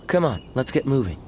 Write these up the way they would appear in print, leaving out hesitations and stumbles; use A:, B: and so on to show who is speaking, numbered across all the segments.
A: Come on, let's get moving.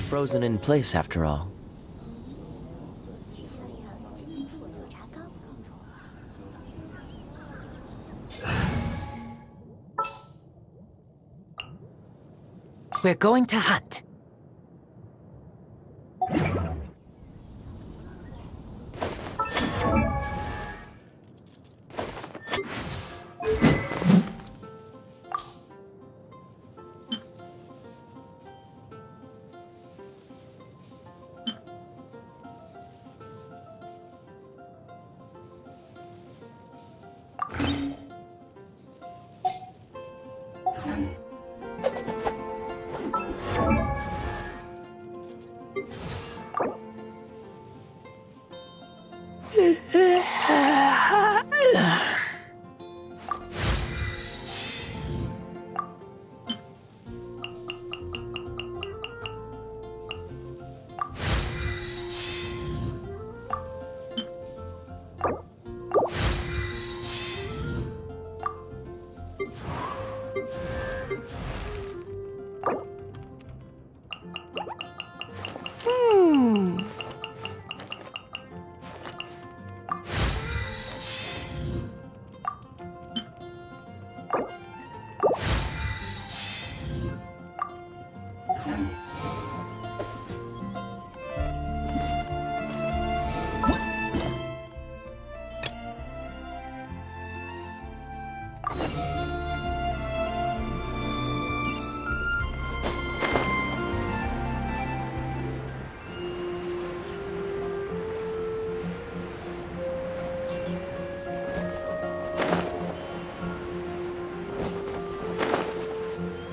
A: Frozen in place, after all.
B: We're going to hunt.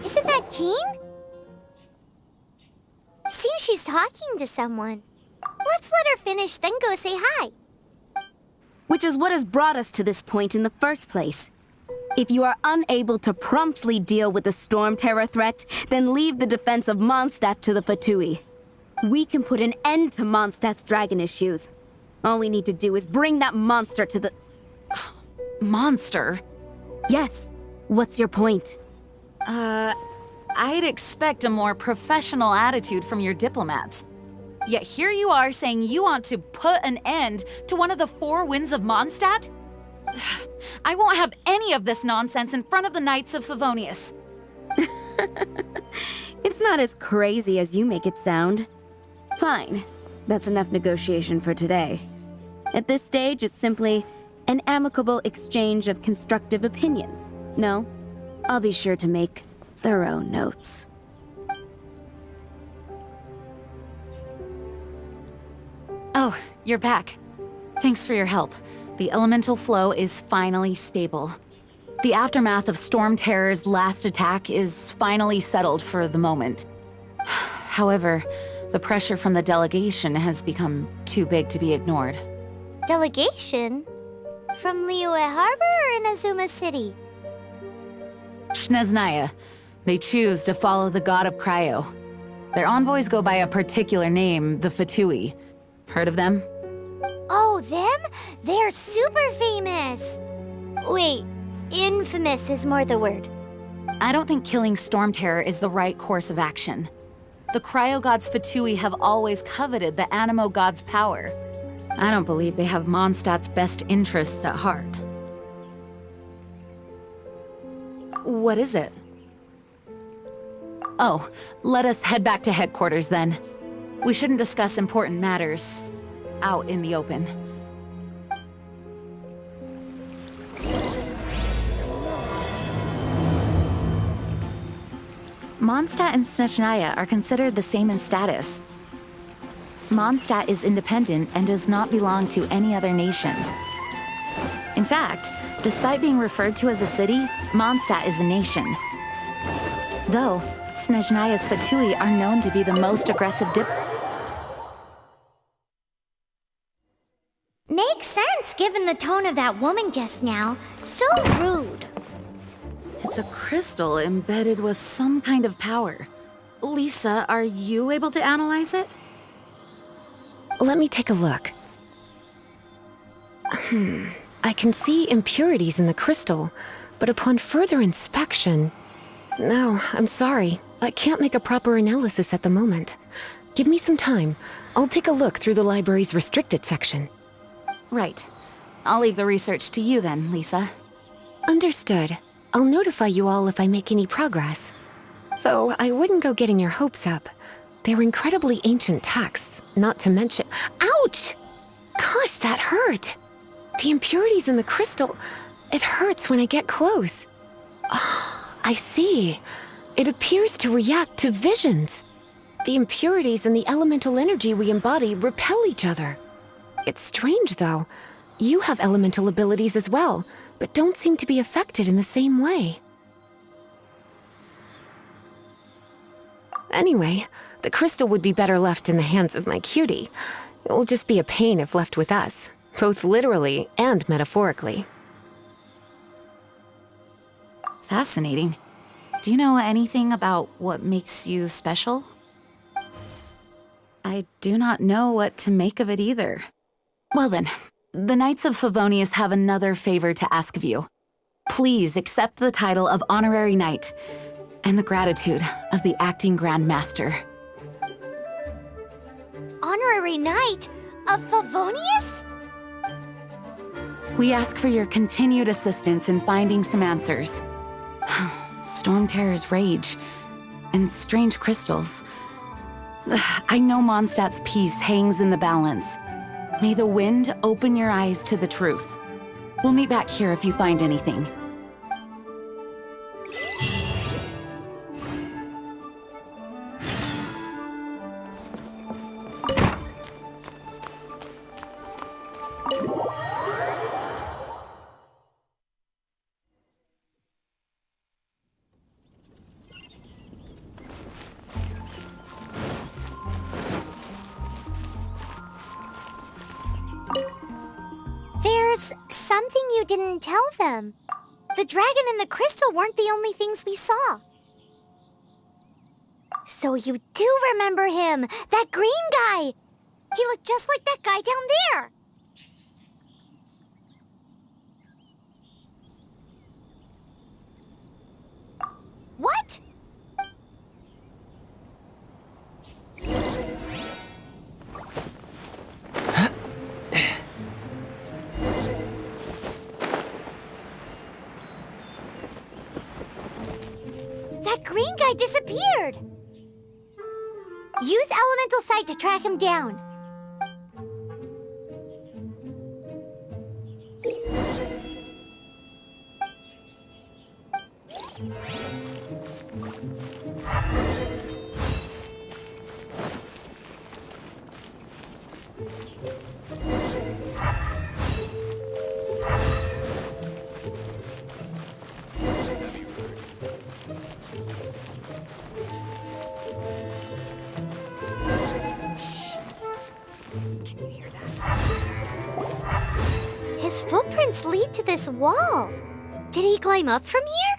C: Isn't that Jean? Seems she's talking to someone. Let's let her finish, then go say hi.
D: Which is what has brought us to this point in the first place. If you are unable to promptly deal with the Storm Terror threat, then leave the defense of Mondstadt to the Fatui. We can put an end to Mondstadt's dragon issues. All we need to do is bring that monster to the...
E: Monster?
D: Yes. What's your point?
E: I'd expect a more professional attitude from your diplomats. Yet here you are saying you want to put an end to one of the four winds of Mondstadt? I won't have any of this nonsense in front of the Knights of Favonius.
D: It's not as crazy as you make it sound. Fine. That's enough negotiation for today. At this stage, it's simply an amicable exchange of constructive opinions. No? I'll be sure to make thorough notes.
E: Oh, you're back. Thanks for your help. The elemental flow is finally stable. The aftermath of Storm Terror's last attack is finally settled for the moment. However, the pressure from the delegation has become too big to be ignored.
C: Delegation? From Liyue Harbor or Inazuma City?
E: Shneznaya. They choose to follow the god of Cryo. Their envoys go by a particular name, the Fatui. Heard of them?
C: Oh, them? They're super famous! Wait, infamous is more the word.
E: I don't think killing Storm Terror is the right course of action. The Cryo God's Fatui have always coveted the Animo God's power. I don't believe they have Mondstadt's best interests at heart. What is it? Oh, let us head back to headquarters then. We shouldn't discuss important matters out in the open. Mondstadt and Snezhnaya are considered the same in status. Mondstadt is independent and does not belong to any other nation. In fact, despite being referred to as a city, Mondstadt is a nation. Though, Snezhnaya's Fatui are known to be the most aggressive
C: Makes sense given the tone of that woman just now. So rude.
E: It's a crystal embedded with some kind of power. Lisa, are you able to analyze it?
F: Let me take a look. I can see impurities in the crystal, but upon further inspection... No, I'm sorry. I can't make a proper analysis at the moment. Give me some time. I'll take a look through the library's restricted section.
E: Right. I'll leave the research to you then, Lisa.
F: Understood. I'll notify you all if I make any progress. Though I wouldn't go getting your hopes up. They're incredibly ancient texts, not to mention... Ouch! Gosh, that hurt! The impurities in the crystal... It hurts when I get close. Oh, I see. It appears to react to visions. The impurities and the elemental energy we embody repel each other. It's strange, though. You have elemental abilities as well, but don't seem to be affected in the same way. Anyway, the crystal would be better left in the hands of my cutie. It will just be a pain if left with us, both literally and metaphorically.
E: Fascinating. Do you know anything about what makes you special? I do not know what to make of it either. Well then, the Knights of Favonius have another favor to ask of you. Please accept the title of Honorary Knight and the gratitude of the Acting Grand Master.
C: Honorary Knight of Favonius?
E: We ask for your continued assistance in finding some answers. Storm Terror's rage and strange crystals. I know Mondstadt's peace hangs in the balance. May the wind open your eyes to the truth. We'll meet back here if you find anything.
C: There's something you didn't tell them. The dragon and the crystal weren't the only things we saw. So you do remember him, that green guy. He looked just like that guy down there. What? That green guy disappeared! Use Elemental Sight to track him down. His footprints lead to this wall. Did he climb up from here?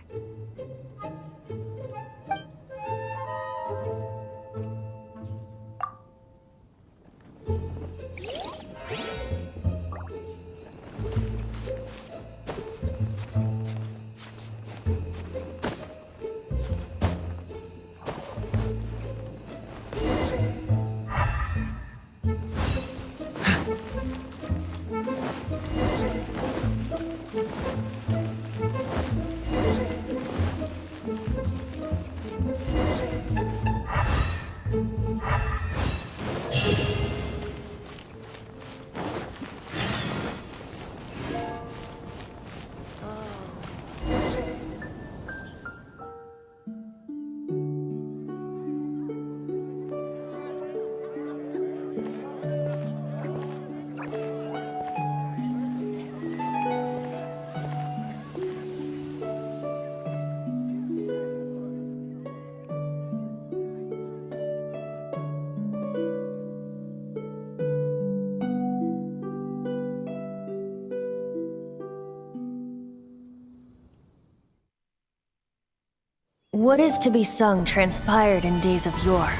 G: What is to be sung transpired in days of yore,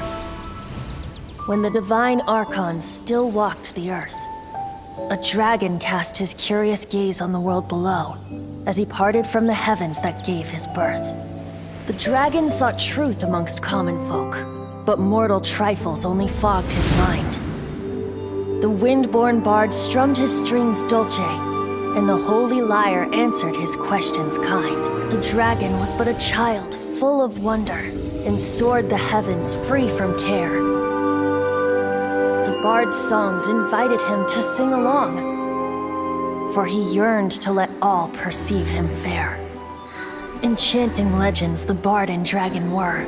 G: when the divine Archon still walked the earth. A dragon cast his curious gaze on the world below, as he parted from the heavens that gave his birth. The dragon sought truth amongst common folk, but mortal trifles only fogged his mind. The wind-born bard strummed his strings dulce, and the holy lyre answered his questions kind. The dragon was but a child full of wonder, and soared the heavens free from care. The bard's songs invited him to sing along, for he yearned to let all perceive him fair. Enchanting legends the bard and dragon were,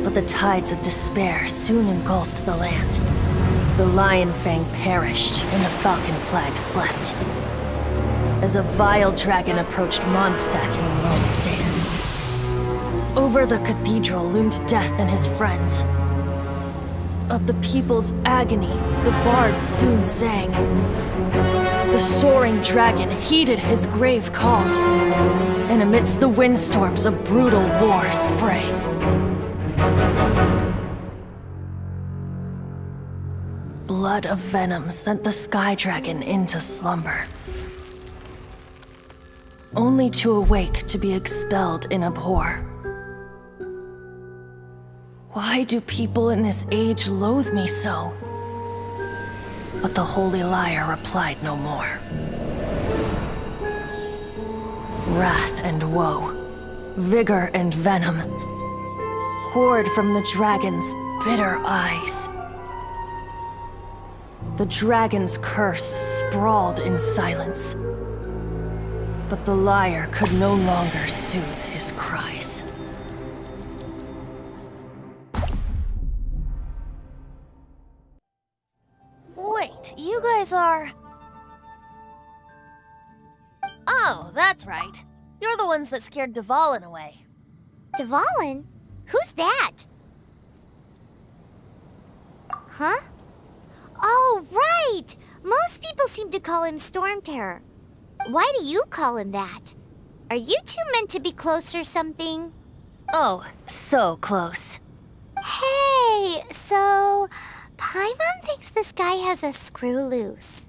G: but the tides of despair soon engulfed the land. The lion fang perished, and the falcon flag slept, as a vile dragon approached Mondstadt in lone stand. Over the cathedral loomed death and his friends. Of the people's agony, the bards soon sang. The soaring dragon heeded his grave calls, and amidst the windstorms a brutal war sprang. Blood of venom sent the sky dragon into slumber, only to awake to be expelled in abhor. Why do people in this age loathe me so? But the holy lyre replied no more. Wrath and woe, vigor and venom, poured from the dragon's bitter eyes. The dragon's curse sprawled in silence, but the lyre could no longer soothe his cries.
H: Wait, you guys are... Oh, that's right. You're the ones that scared Dvalin away.
C: Dvalin? Who's that? Huh? Oh, right! Most people seem to call him Storm Terror. Why do you call him that? Are you two meant to be close or something?
H: Oh, so close.
C: Hey, so... Paimon thinks this guy has a screw loose.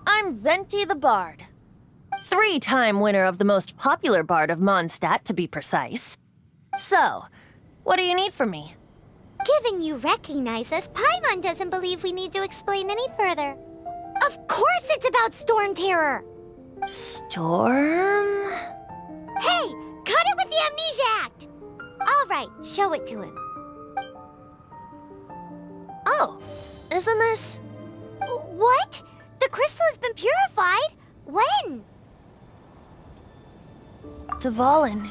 H: I'm Venti the Bard. 3-time winner of the most popular bard of Mondstadt, to be precise. So, what do you need from me?
C: Given you recognize us, Paimon doesn't believe we need to explain any further. Of course it's about Storm Terror!
H: Storm?
C: Hey, cut it with the Amnesia Act! All right, show it to him.
H: Oh, isn't this...
C: What? The crystal has been purified? When?
H: Dvalin,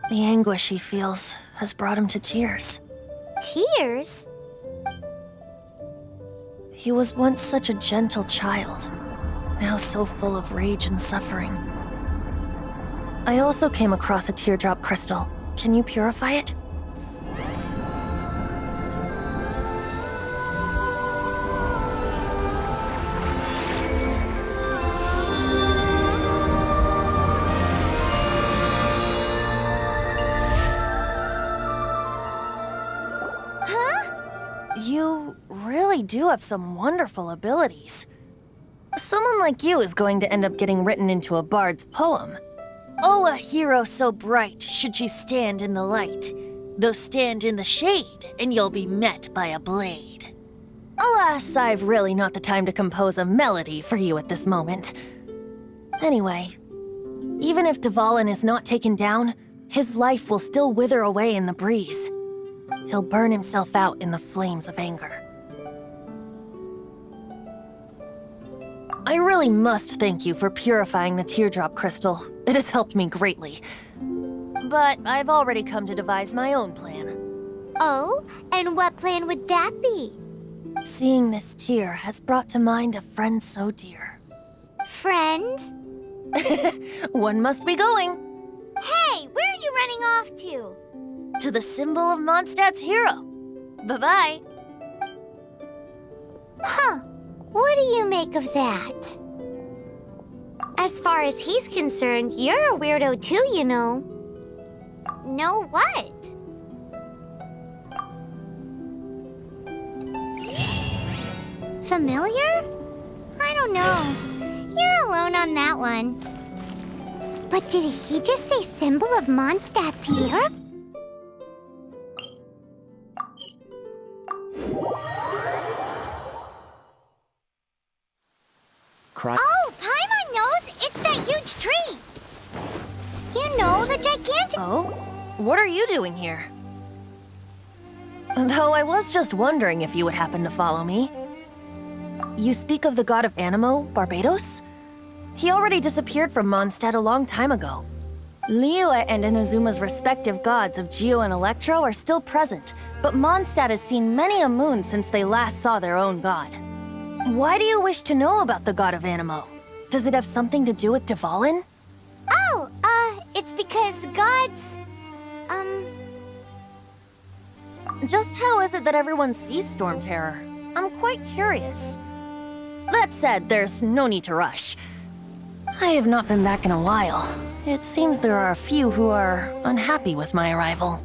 H: the anguish he feels has brought him to tears.
C: Tears?
H: He was once such a gentle child, now so full of rage and suffering. I also came across a teardrop crystal. Can you purify it? You really do have some wonderful abilities. Someone like you is going to end up getting written into a bard's poem. Oh, a hero so bright should she stand in the light, though stand in the shade, and you'll be met by a blade. Alas, I've really not the time to compose a melody for you at this moment. Anyway, even if Dvalin is not taken down, his life will still wither away in the breeze. He'll burn himself out in the flames of anger. I really must thank you for purifying the teardrop crystal. It has helped me greatly. But I've already come to devise my own plan.
C: Oh, and what plan would that be?
H: Seeing this tear has brought to mind a friend so dear.
C: Friend?
H: One must be going.
C: Hey, where are you running off to?
H: To the symbol of Mondstadt's hero. Bye-bye.
C: Huh. What do you make of that? As far as he's concerned, you're a weirdo too, you know. Know what? Familiar? I don't know. You're alone on that one. But did he just say symbol of Mondstadt's here? Oh, Paimon knows! It's that huge tree! You know, the gigantic...
H: Oh? What are you doing here? Though I was just wondering if you would happen to follow me. You speak of the god of Animo, Barbados? He already disappeared from Mondstadt a long time ago. Liyue and Inazuma's respective gods of Geo and Electro are still present, but Mondstadt has seen many a moon since they last saw their own god. Why do you wish to know about the god of Animo? Does it have something to do with Dvalin?
C: Oh, it's because gods...
H: Just how is it that everyone sees Storm Terror? I'm quite curious. That said, there's no need to rush. I have not been back in a while. It seems there are a few who are unhappy with my arrival.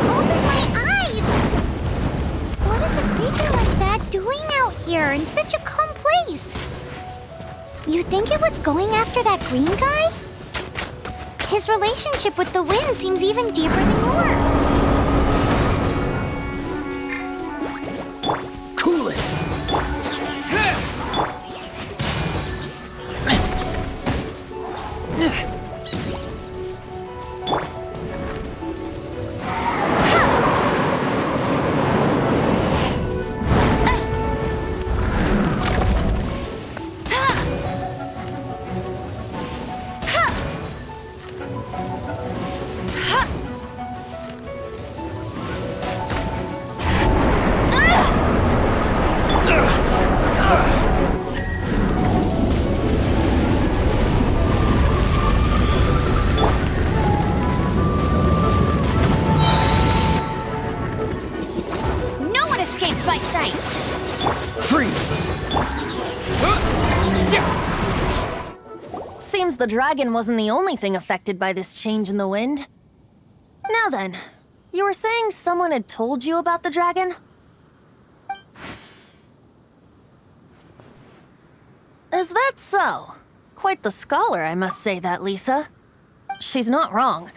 C: Open my eyes! What is a creature like that doing out here in such a calm place? You think it was going after that green guy? His relationship with the wind seems even deeper than yours.
B: Cool it!
C: No one escapes my sight!
B: Freeze!
H: Seems the dragon wasn't the only thing affected by this change in the wind. Now then, you were saying someone had told you about the dragon? Is that so? Quite the scholar, I must say that, Lisa. She's not wrong.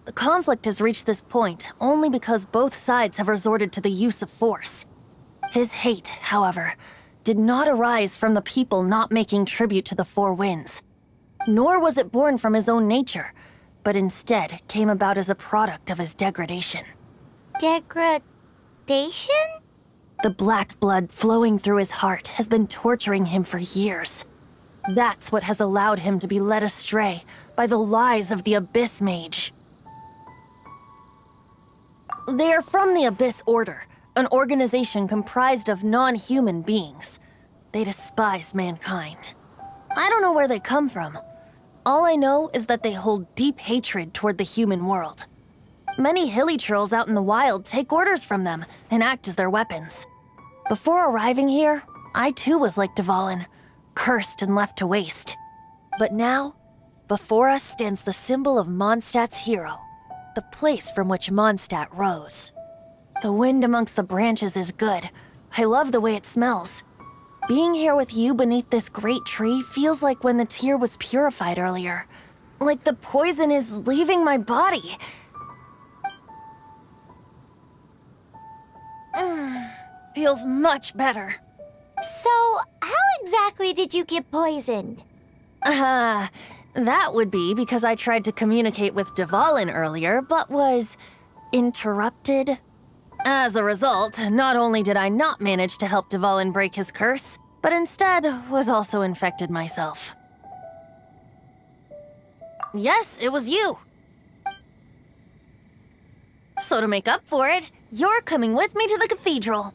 H: The conflict has reached this point only because both sides have resorted to the use of force. His hate, however, did not arise from the people not making tribute to the Four Winds. Nor was it born from his own nature, but instead came about as a product of his degradation.
C: Degradation?
H: The black blood flowing through his heart has been torturing him for years. That's what has allowed him to be led astray by the lies of the Abyss Mage. They are from the Abyss Order, an organization comprised of non-human beings. They despise mankind. I don't know where they come from. All I know is that they hold deep hatred toward the human world. Many hilly trolls out in the wild take orders from them and act as their weapons. Before arriving here, I too was like Dvalin, cursed and left to waste. But now, before us stands the symbol of Mondstadt's hero, the place from which Mondstadt rose. The wind amongst the branches is good. I love the way it smells. Being here with you beneath this great tree feels like when the tear was purified earlier. Like the poison is leaving my body. Feels much better.
C: So, how exactly did you get poisoned?
H: That would be because I tried to communicate with Dvalin earlier, but was interrupted. As a result, not only did I not manage to help Dvalin break his curse, but instead was also infected myself. Yes, it was you. So to make up for it, you're coming with me to the cathedral.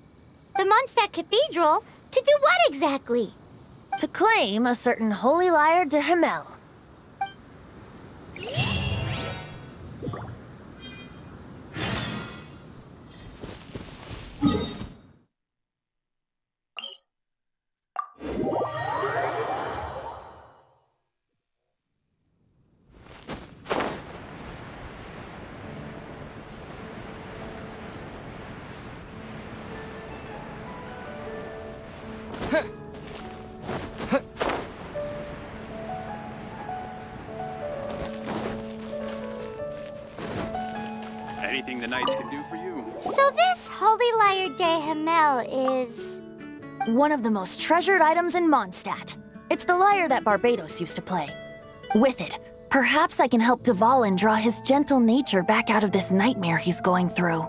C: The Mondstadt Cathedral? To do what exactly?
H: To claim a certain holy lyre de Himmel.
B: knights can do for you.
C: So this Holy Lyre de Himmel is...
H: One of the most treasured items in Mondstadt. It's the lyre that Barbados used to play. With it, perhaps I can help Dvalin draw his gentle nature back out of this nightmare he's going through.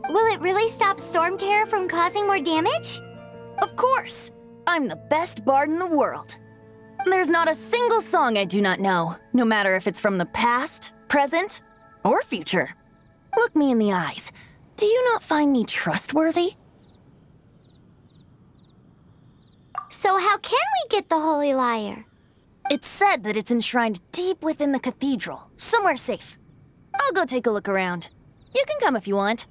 C: Will it really stop Storm Terror from causing more damage?
H: Of course! I'm the best bard in the world. There's not a single song I do not know, no matter if it's from the past, present, or future. Look me in the eyes. Do you not find me trustworthy?
C: So how can we get the Holy Lyre?
H: It's said that it's enshrined deep within the cathedral, somewhere safe. I'll go take a look around. You can come if you want.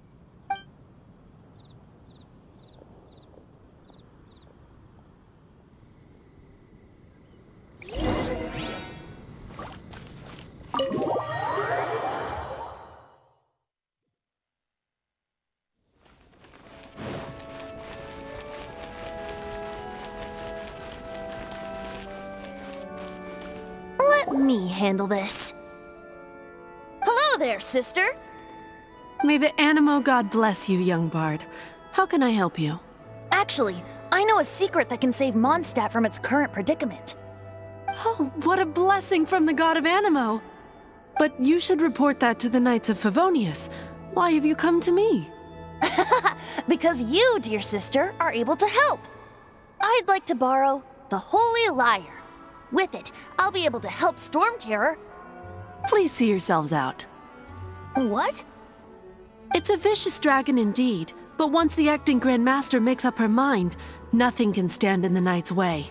H: Let me handle this. Hello there, sister.
I: May the Animo God bless you, young bard. How can I help you?
H: Actually, I know a secret that can save Mondstadt from its current predicament.
I: Oh, what a blessing from the god of Animo! But you should report that to the Knights of Favonius. Why have you come to me?
H: Because you, dear sister, are able to help. I'd like to borrow the Holy Lyre. With it, I'll be able to help Storm Terror.
I: Please see yourselves out.
H: What?
I: It's a vicious dragon indeed, but once the acting Grand Master makes up her mind, nothing can stand in the Knight's way.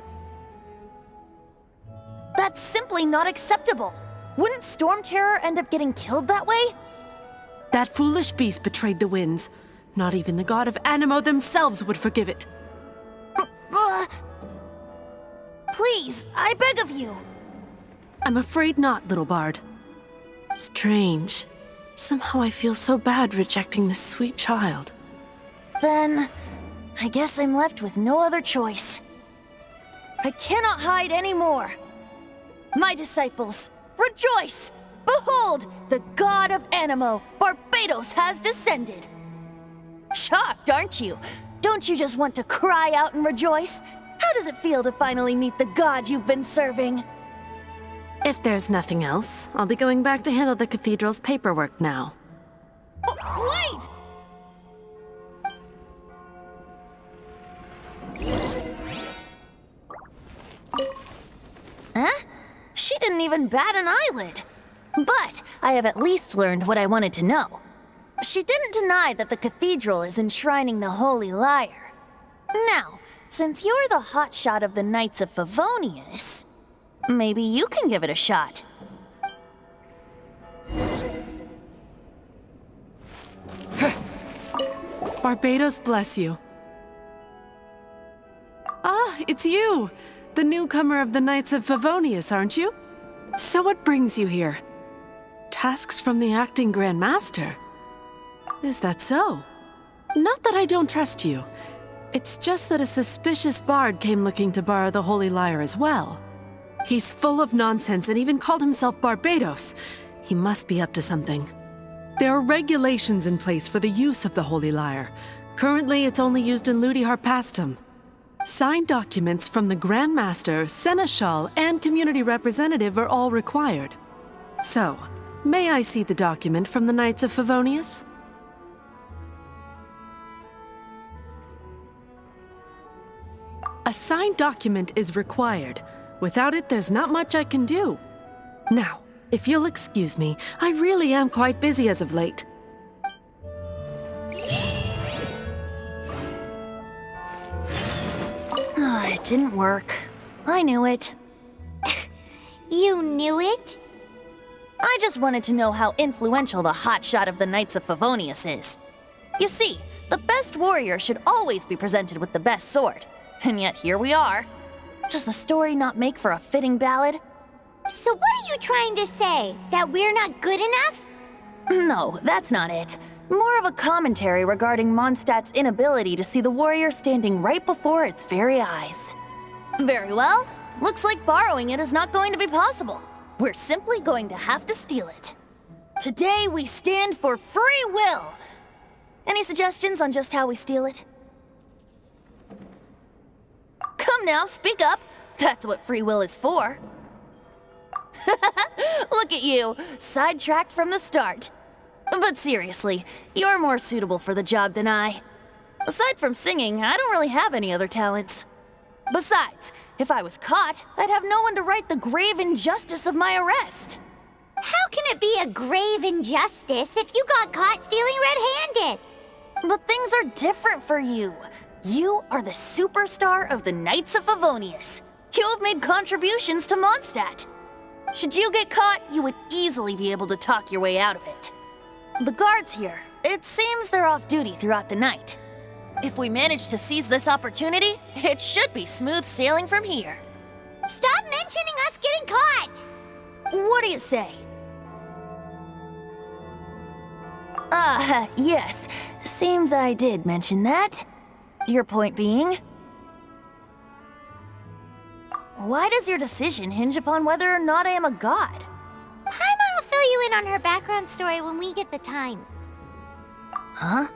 H: That's simply not acceptable. Wouldn't Storm Terror end up getting killed that way?
I: That foolish beast betrayed the winds. Not even the god of Animo themselves would forgive it.
H: Please, I beg of you.
I: I'm afraid not, little bard. Strange. Somehow I feel so bad rejecting this sweet child.
H: Then, I guess I'm left with no other choice. I cannot hide anymore. My disciples, rejoice! Behold, the god of Animo, Barbados, has descended. Shocked, aren't you? Don't you just want to cry out and rejoice? How does it feel to finally meet the god you've been serving?
I: If there's nothing else, I'll be going back to handle the cathedral's paperwork now.
H: Wait! Huh? She didn't even bat an eyelid. But I have at least learned what I wanted to know. She didn't deny that the cathedral is enshrining the Holy Lyre. Now, since you're the hotshot of the Knights of Favonius, maybe you can give it a shot.
I: Barbados bless you. Ah, it's you! The newcomer of the Knights of Favonius, aren't you? So what brings you here? Tasks from the acting Grand Master? Is that so? Not that I don't trust you. It's just that a suspicious bard came looking to borrow the Holy Lyre as well. He's full of nonsense and even called himself Barbados. He must be up to something. There are regulations in place for the use of the Holy Lyre. Currently, it's only used in Ludi Harpastum. Signed documents from the Grand Master, Seneschal, and Community Representative are all required. So, may I see the document from the Knights of Favonius? A signed document is required. Without it, there's not much I can do. Now, if you'll excuse me, I really am quite busy as of late.
H: It didn't work. I knew it.
C: You knew it?
H: I just wanted to know how influential the hotshot of the Knights of Favonius is. You see, the best warrior should always be presented with the best sword. And yet here we are. Does the story not make for a fitting ballad?
C: So what are you trying to say? That we're not good enough?
H: No, that's not it. More of a commentary regarding Mondstadt's inability to see the warrior standing right before its very eyes. Very well. Looks like borrowing it is not going to be possible. We're simply going to have to steal it. Today we stand for free will. Any suggestions on just how we steal it? Come now, speak up. That's what free will is for. Look at you, sidetracked from the start. But seriously, you're more suitable for the job than I. Aside from singing, I don't really have any other talents. Besides, if I was caught, I'd have no one to right the grave injustice of my arrest.
C: How can it be a grave injustice if you got caught stealing red-handed?
H: But things are different for you. You are the superstar of the Knights of Favonius. You have made contributions to Mondstadt. Should you get caught, you would easily be able to talk your way out of it. The guards here, it seems they're off duty throughout the night. If we manage to seize this opportunity, it should be smooth sailing from here.
C: Stop mentioning us getting caught!
H: What do you say? Yes. Seems I did mention that. Your point being? Why does your decision hinge upon whether or not I am a god?
C: Paimon will fill you in on her background story when we get the time.
H: Huh?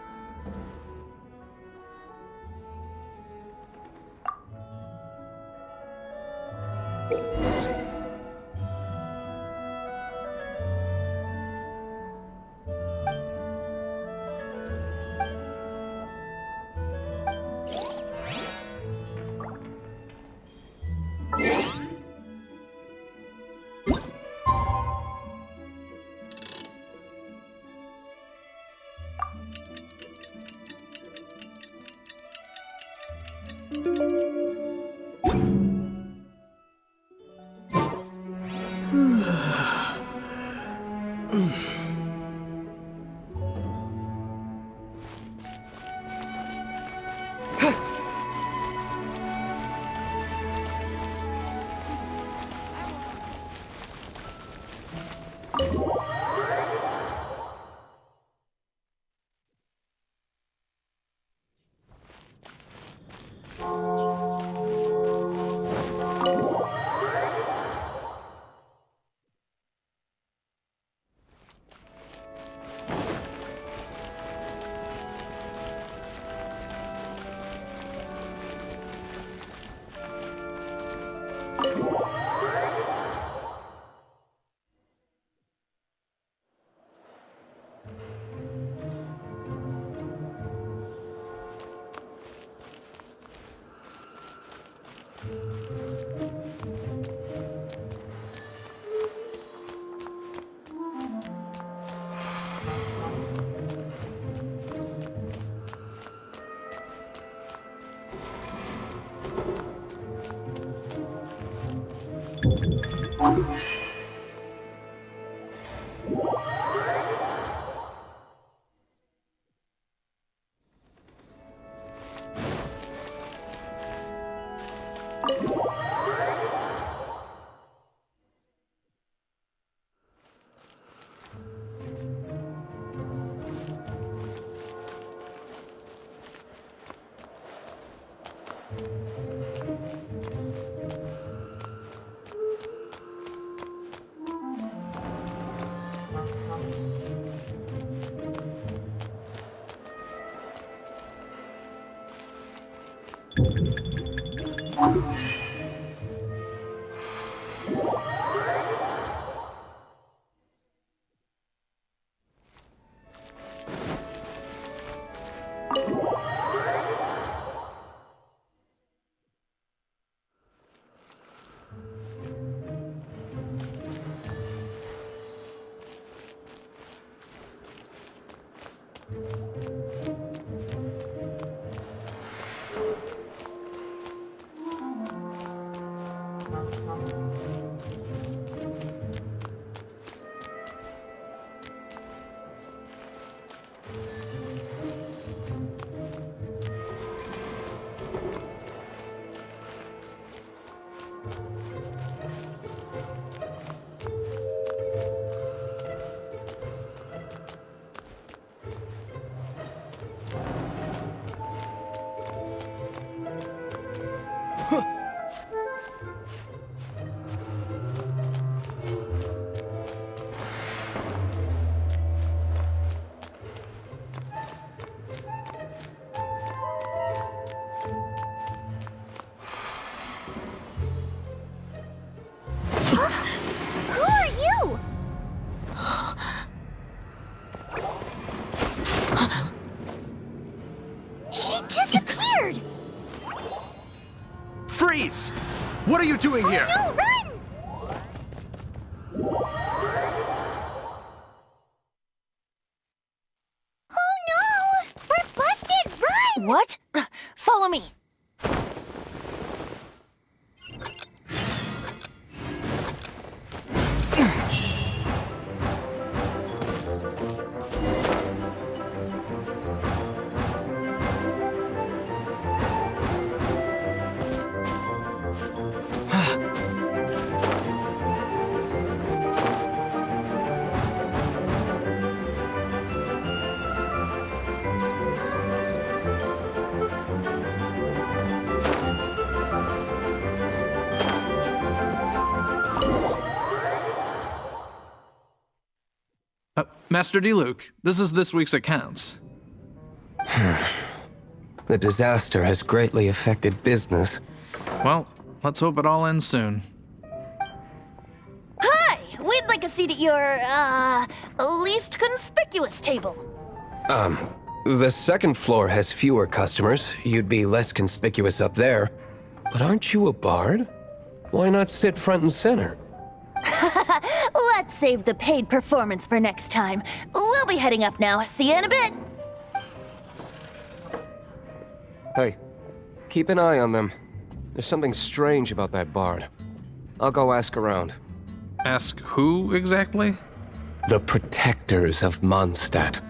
C: Who are you? She disappeared!
B: Freeze! What are you doing here?
C: No, run! Oh no! We're busted! Run!
H: What? Follow me.
J: Master Diluc, this is this week's accounts.
B: The disaster has greatly affected business.
J: Well, let's hope it all ends soon.
H: Hi! We'd like a seat at your, least conspicuous table.
B: The second floor has fewer customers. You'd be less conspicuous up there. But aren't you a bard? Why not sit front and center?
H: Let's save the paid performance for next time. We'll be heading up now. See you in a bit.
B: Hey, keep an eye on them. There's something strange about that bard. I'll go ask around.
J: Ask who exactly?
B: The protectors of Mondstadt.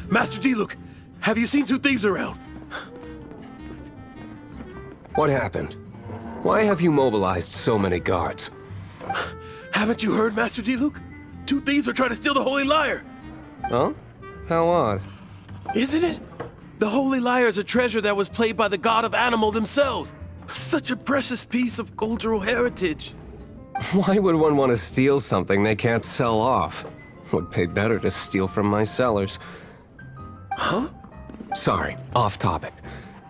K: Master Diluc, have you seen two thieves around?
B: What happened? Why have you mobilized so many guards?
K: Haven't you heard, Master Diluc? Two thieves are trying to steal the Holy Lyre.
B: Huh? How odd.
K: Isn't it? The Holy Lyre is a treasure that was played by the god of animal themselves. Such a precious piece of cultural heritage.
B: Why would one want to steal something they can't sell off? Would pay better to steal from my sellers.
K: Huh?
B: Sorry, off topic.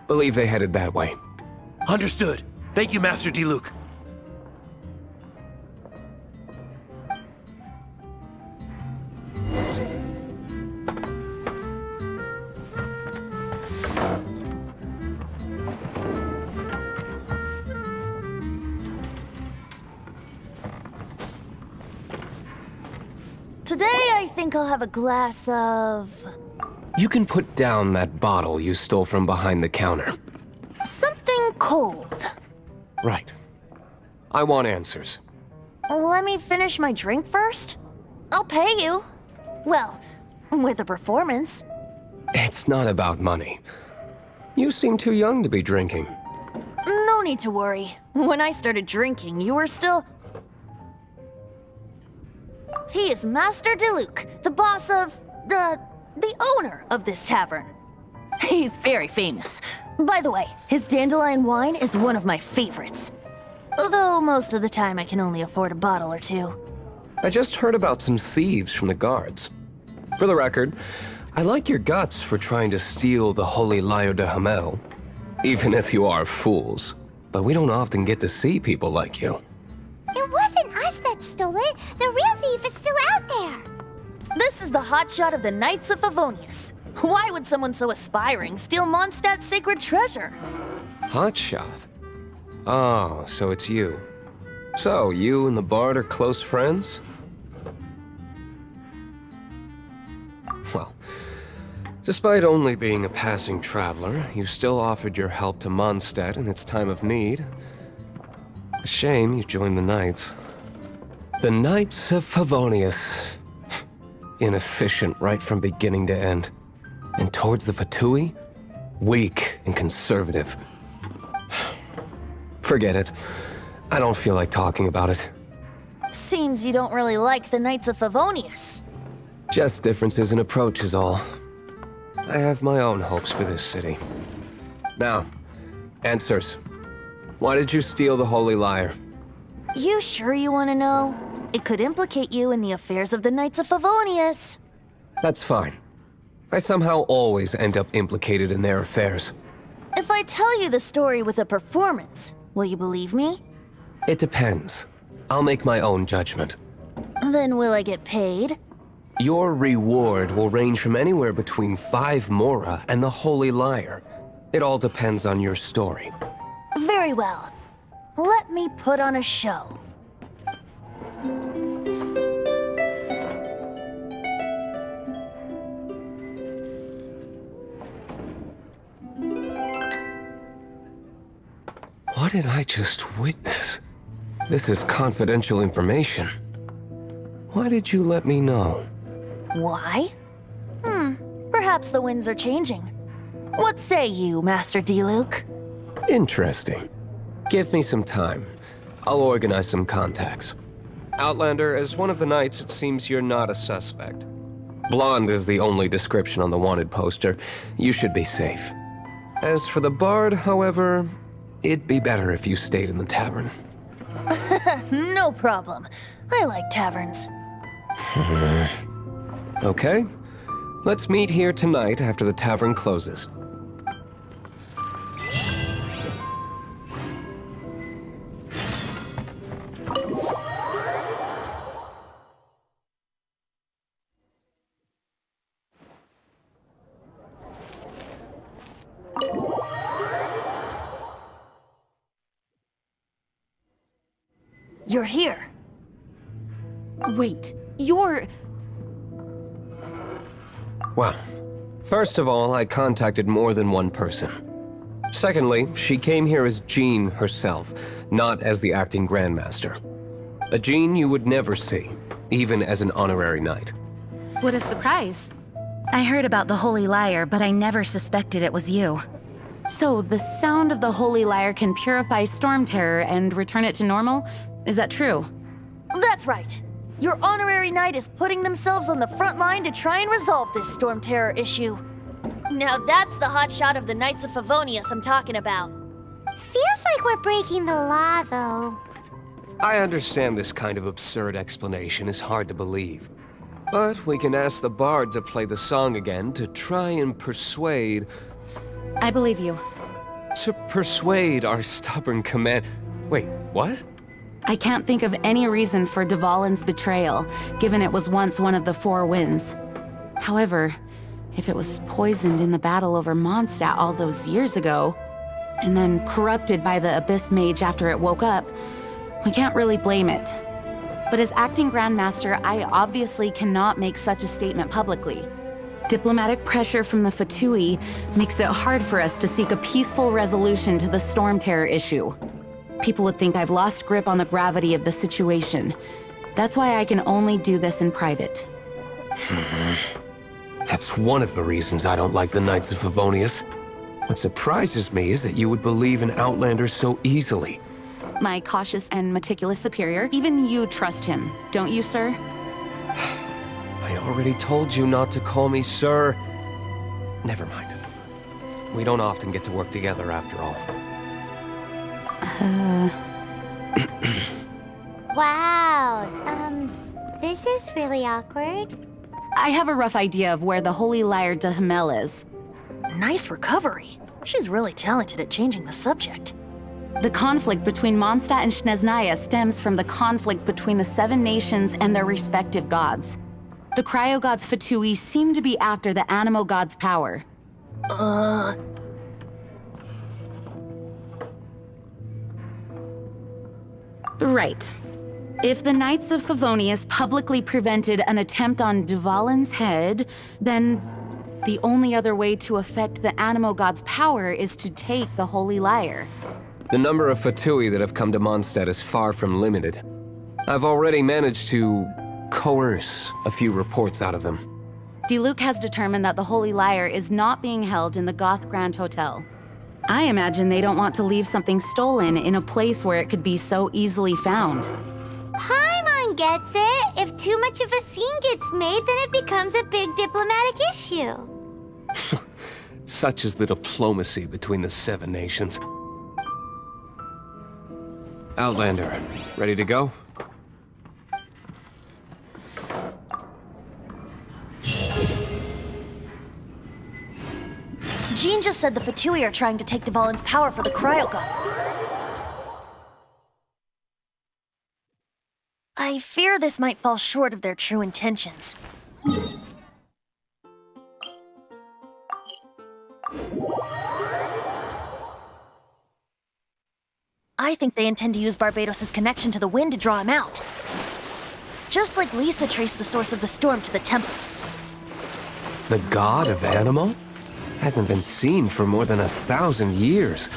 B: Believe they headed that way.
K: Understood. Thank you, Master Diluc.
H: Today, I think I'll have a glass of...
B: You can put down that bottle you stole from behind the counter.
H: something cold.
B: Right. I want answers.
H: Let me finish my drink first. I'll pay you. Well, with a performance.
B: It's not about money. You seem too young to be drinking.
H: No need to worry. When I started drinking, you were still... He is Master Diluc, the boss of... the owner of this tavern. He's very famous. By the way, his dandelion wine is one of my favorites. Although most of the time I can only afford a bottle or two.
B: I just heard about some thieves from the guards. For the record, I like your guts for trying to steal the Holy Lyre de Hamel. Even if you are fools. But we don't often get to see people like you.
C: It wasn't us that stole it. The real thief is still out there.
H: This is the hotshot of the Knights of Favonius. Why would someone so aspiring steal Mondstadt's sacred treasure?
B: Hotshot? Oh, so it's you. So, you and the Bard are close friends? Well, despite only being a passing traveler, you still offered your help to Mondstadt in its time of need. A shame you joined the Knights. The Knights of Favonius. Inefficient right from beginning to end. And towards the Fatui, weak and conservative. Forget it. I don't feel like talking about it.
H: Seems you don't really like the Knights of Favonius.
B: Just differences in approach is all. I have my own hopes for this city. Now, answers. Why did you steal the Holy Lyre?
H: You sure you want to know? It could implicate you in the affairs of the Knights of Favonius.
B: That's fine. I somehow always end up implicated in their affairs.
H: If I tell you the story with a performance, will you believe me?
B: It depends. I'll make my own judgment.
H: Then will I get paid?
B: Your reward will range from anywhere between 5 Mora and the Holy Liar. It all depends on your story.
H: Very well. Let me put on a show.
B: What did I just witness? This is confidential information. Why did you let me know?
H: Why? Perhaps the winds are changing. What say you, Master Diluc?
B: Interesting. Give me some time. I'll organize some contacts. Outlander, as one of the knights, it seems you're not a suspect. Blonde is the only description on the wanted poster. You should be safe. As for the bard, however, it'd be better if you stayed in the tavern.
H: No problem. I like taverns.
B: Okay. Let's meet here tonight after the tavern closes.
H: You're here.
E: Wait, you're...
B: Well, first of all, I contacted more than one person. Secondly, she came here as Jean herself, not as the acting Grandmaster. A Jean you would never see, even as an honorary knight.
E: What a surprise. I heard about the Holy Liar, but I never suspected it was you. So, the sound of the Holy Liar can purify Storm Terror and return it to normal? Is that true?
H: That's right. Your honorary knight is putting themselves on the front line to try and resolve this Storm Terror issue. Now that's the hotshot of the Knights of Favonius I'm talking about.
C: Feels like we're breaking the law, though.
B: I understand this kind of absurd explanation is hard to believe. But we can ask the bard to play the song again to try and persuade...
E: I believe you.
B: To persuade our stubborn command... Wait, what?
E: I can't think of any reason for Dvalin's betrayal, given it was once one of the Four Winds. However, if it was poisoned in the battle over Mondstadt all those years ago, and then corrupted by the Abyss Mage after it woke up, we can't really blame it. But as acting Grandmaster, I obviously cannot make such a statement publicly. Diplomatic pressure from the Fatui makes it hard for us to seek a peaceful resolution to the Storm Terror issue. People would think I've lost grip on the gravity of the situation. That's why I can only do this in private.
B: That's one of the reasons I don't like the Knights of Favonius. What surprises me is that you would believe in Outlander so easily.
E: My cautious and meticulous superior, even you trust him, don't you, sir?
B: I already told you not to call me sir. Never mind. We don't often get to work together after all.
C: Wow, this is really awkward.
E: I have a rough idea of where the Holy Liar de Hamel is.
H: Nice recovery. She's really talented at changing the subject.
E: The conflict between Mondstadt and Snezhnaya stems from the conflict between the Seven Nations and their respective gods. The cryo-gods Fatui seem to be after the Animo god's power. Right. If the Knights of Favonius publicly prevented an attempt on Dvalin's head, then the only other way to affect the Animo god's power is to take the Holy Liar.
B: The number of Fatui that have come to Mondstadt is far from limited. I've already managed to coerce a few reports out of them.
E: Diluc has determined that the Holy Liar is not being held in the Goth Grand Hotel. I imagine they don't want to leave something stolen in a place where it could be so easily found.
C: Paimon gets it. If too much of a scene gets made, then it becomes a big diplomatic issue.
B: Such is the diplomacy between the Seven Nations. Outlander, ready to go?
H: Jean just said the Fatui are trying to take Dvalin's power for the cryogun. I fear this might fall short of their true intentions. I think they intend to use Barbados' connection to the wind to draw him out. Just like Lisa traced the source of the storm to the temples.
B: The god of animal? Hasn't been seen for more than 1,000 years.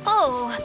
H: Oh!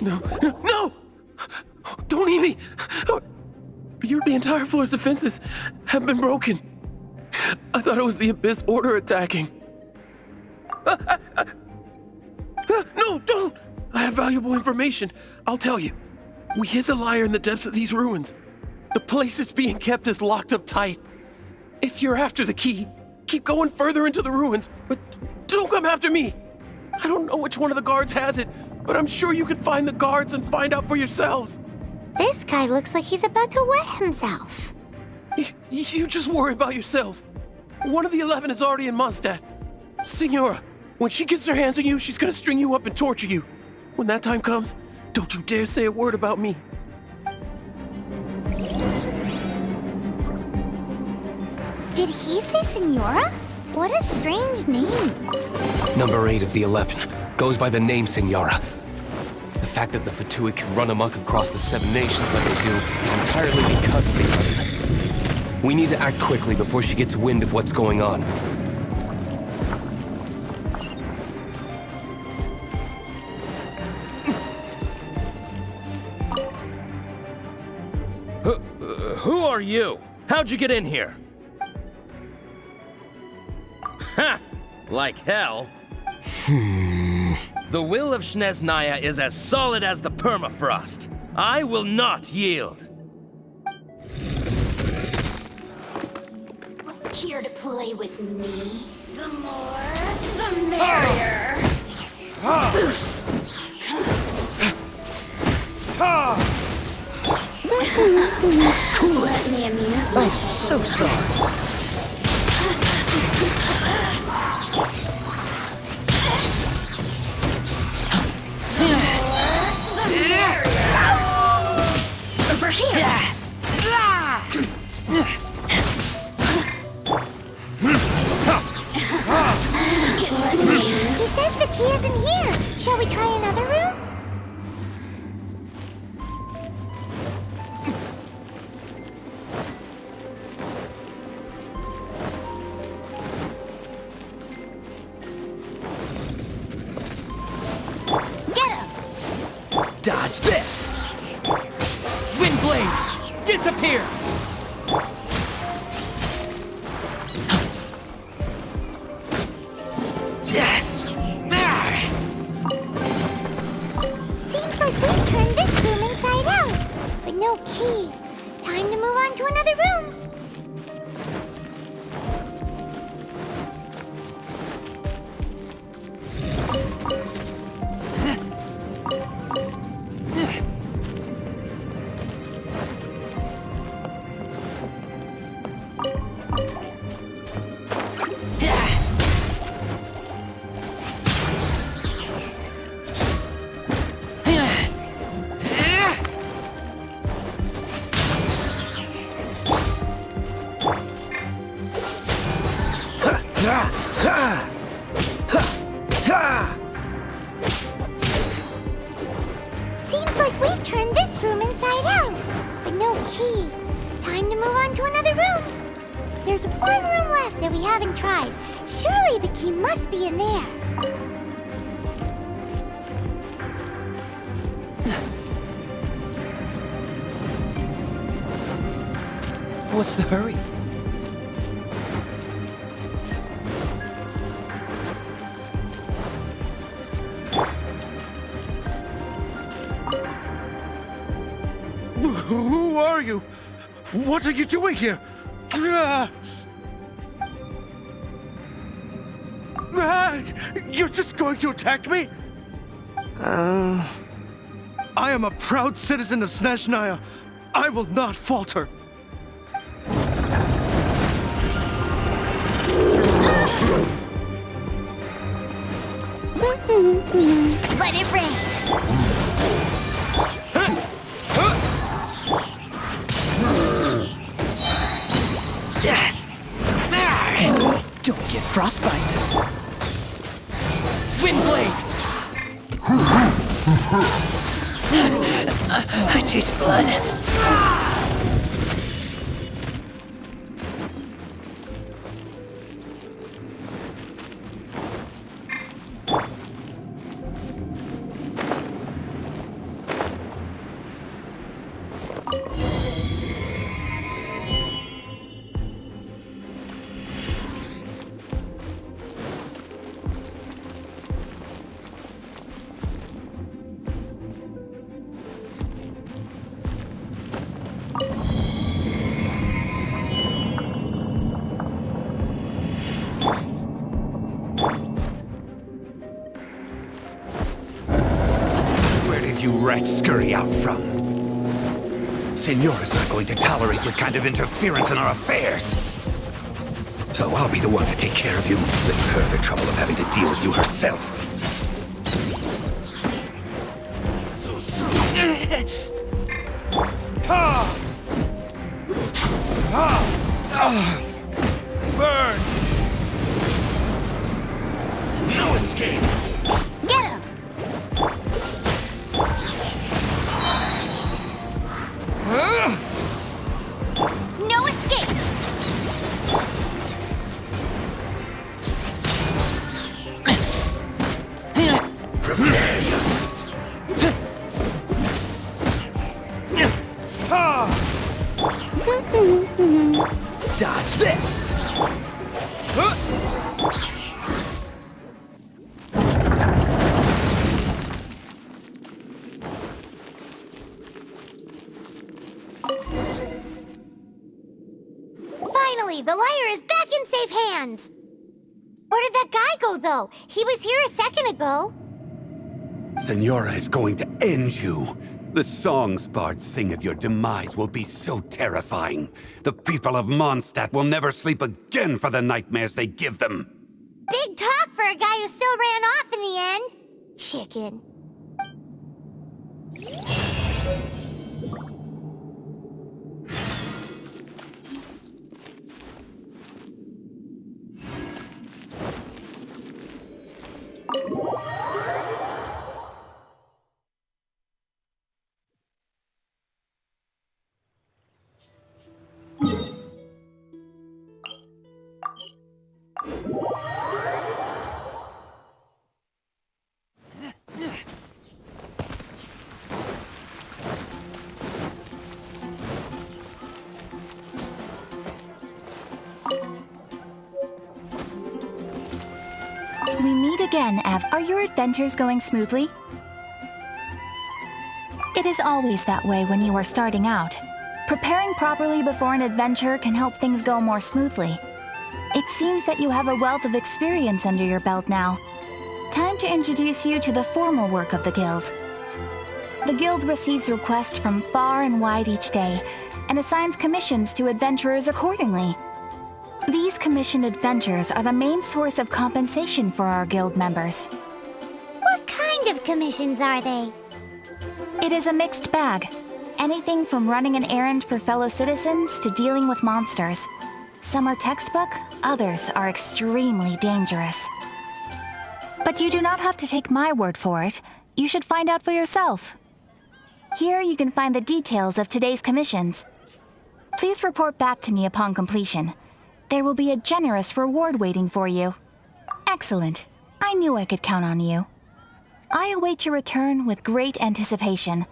K: No! Don't eat me! The entire floor's defenses have been broken. I thought it was the Abyss Order attacking. No, don't! I have valuable information. I'll tell you. We hid the lyre in the depths of these ruins. The place it's being kept is locked up tight. If you're after the key, keep going further into the ruins, but don't come after me. I don't know which one of the guards has it, but I'm sure you can find the guards and find out for yourselves.
C: This guy looks like he's about to wet himself.
K: You just worry about yourselves. One of the 11 is already in Mondstadt. Signora, when she gets her hands on you, she's gonna string you up and torture you. When that time comes, don't you dare say a word about me.
C: Did he say Senora? What a strange name.
B: Number 8 of the 11 goes by the name Signora. The fact that the Fatui can run amok across the 7 nations like they do is entirely because of the 11. We need to act quickly before she gets wind of what's going on.
L: Who are you? How'd you get in here? Ha! Like hell. The will of Snezhnaya is as solid as the permafrost. I will not yield.
C: Here to play with me. The more, the merrier. Let me amuse myself.
A: I'm so sorry.
C: Over here! He says the key isn't here. Shall we try another room? Get him!
L: Dodge this! Windblade! Disappear!
C: key. Time to move on to another room. Seems like we've turned this room inside out, but no key. Time to move on to another room. There's one room left that we haven't tried. Surely the key must be in there.
A: What's the hurry?
K: Who are you? What are you doing here? You're just going to attack me? I am a proud citizen of Snezhnaya. I will not falter.
C: Let it rain.
A: Don't get frostbite. Windblade! I taste blood.
M: You rats scurry out from? Senora's not going to tolerate this kind of interference in our affairs. So I'll be the one to take care of you, save her the trouble of having to deal with you herself. So soon. Burn! No escape!
C: Get him! No escape!
M: Prepare yourself!
A: Dodge this!
C: Finally, the lyre is back in safe hands! Where did that guy go, though? He was here a second ago.
M: Senora is going to end you. The songs bards sing of your demise will be so terrifying. The people of Mondstadt will never sleep again for the nightmares they give them.
C: Big talk for a guy who still ran off in the end. Chicken.
N: We meet again, Ev. Are your adventures going smoothly? It is always that way when you are starting out. Preparing properly before an adventure can help things go more smoothly. It seems that you have a wealth of experience under your belt now. Time to introduce you to the formal work of the Guild. The Guild receives requests from far and wide each day, and assigns commissions to adventurers accordingly. These commissioned adventures are the main source of compensation for our Guild members.
C: What kind of commissions are they?
N: It is a mixed bag. Anything from running an errand for fellow citizens to dealing with monsters. Some are textbook, others are extremely dangerous. But you do not have to take my word for it. You should find out for yourself. Here you can find the details of today's commissions. Please report back to me upon completion. There will be a generous reward waiting for you. Excellent. I knew I could count on you. I await your return with great anticipation.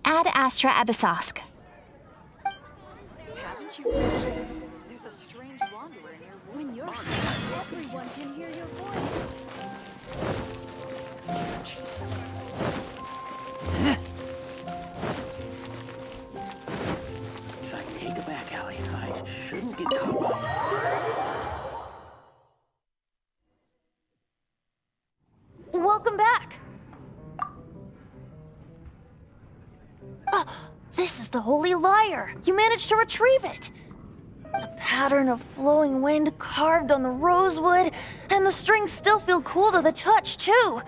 N: Ad Astra Abyssosque.
E: Haven't you heard? There's a strange wanderer near When you're everyone can hear your voice.
L: If I take a back alley, I shouldn't get caught by now.
H: Welcome back! This is the Holy Lyre! You managed to retrieve it! The pattern of flowing wind carved on the rosewood, and the strings still feel cool to the touch, too!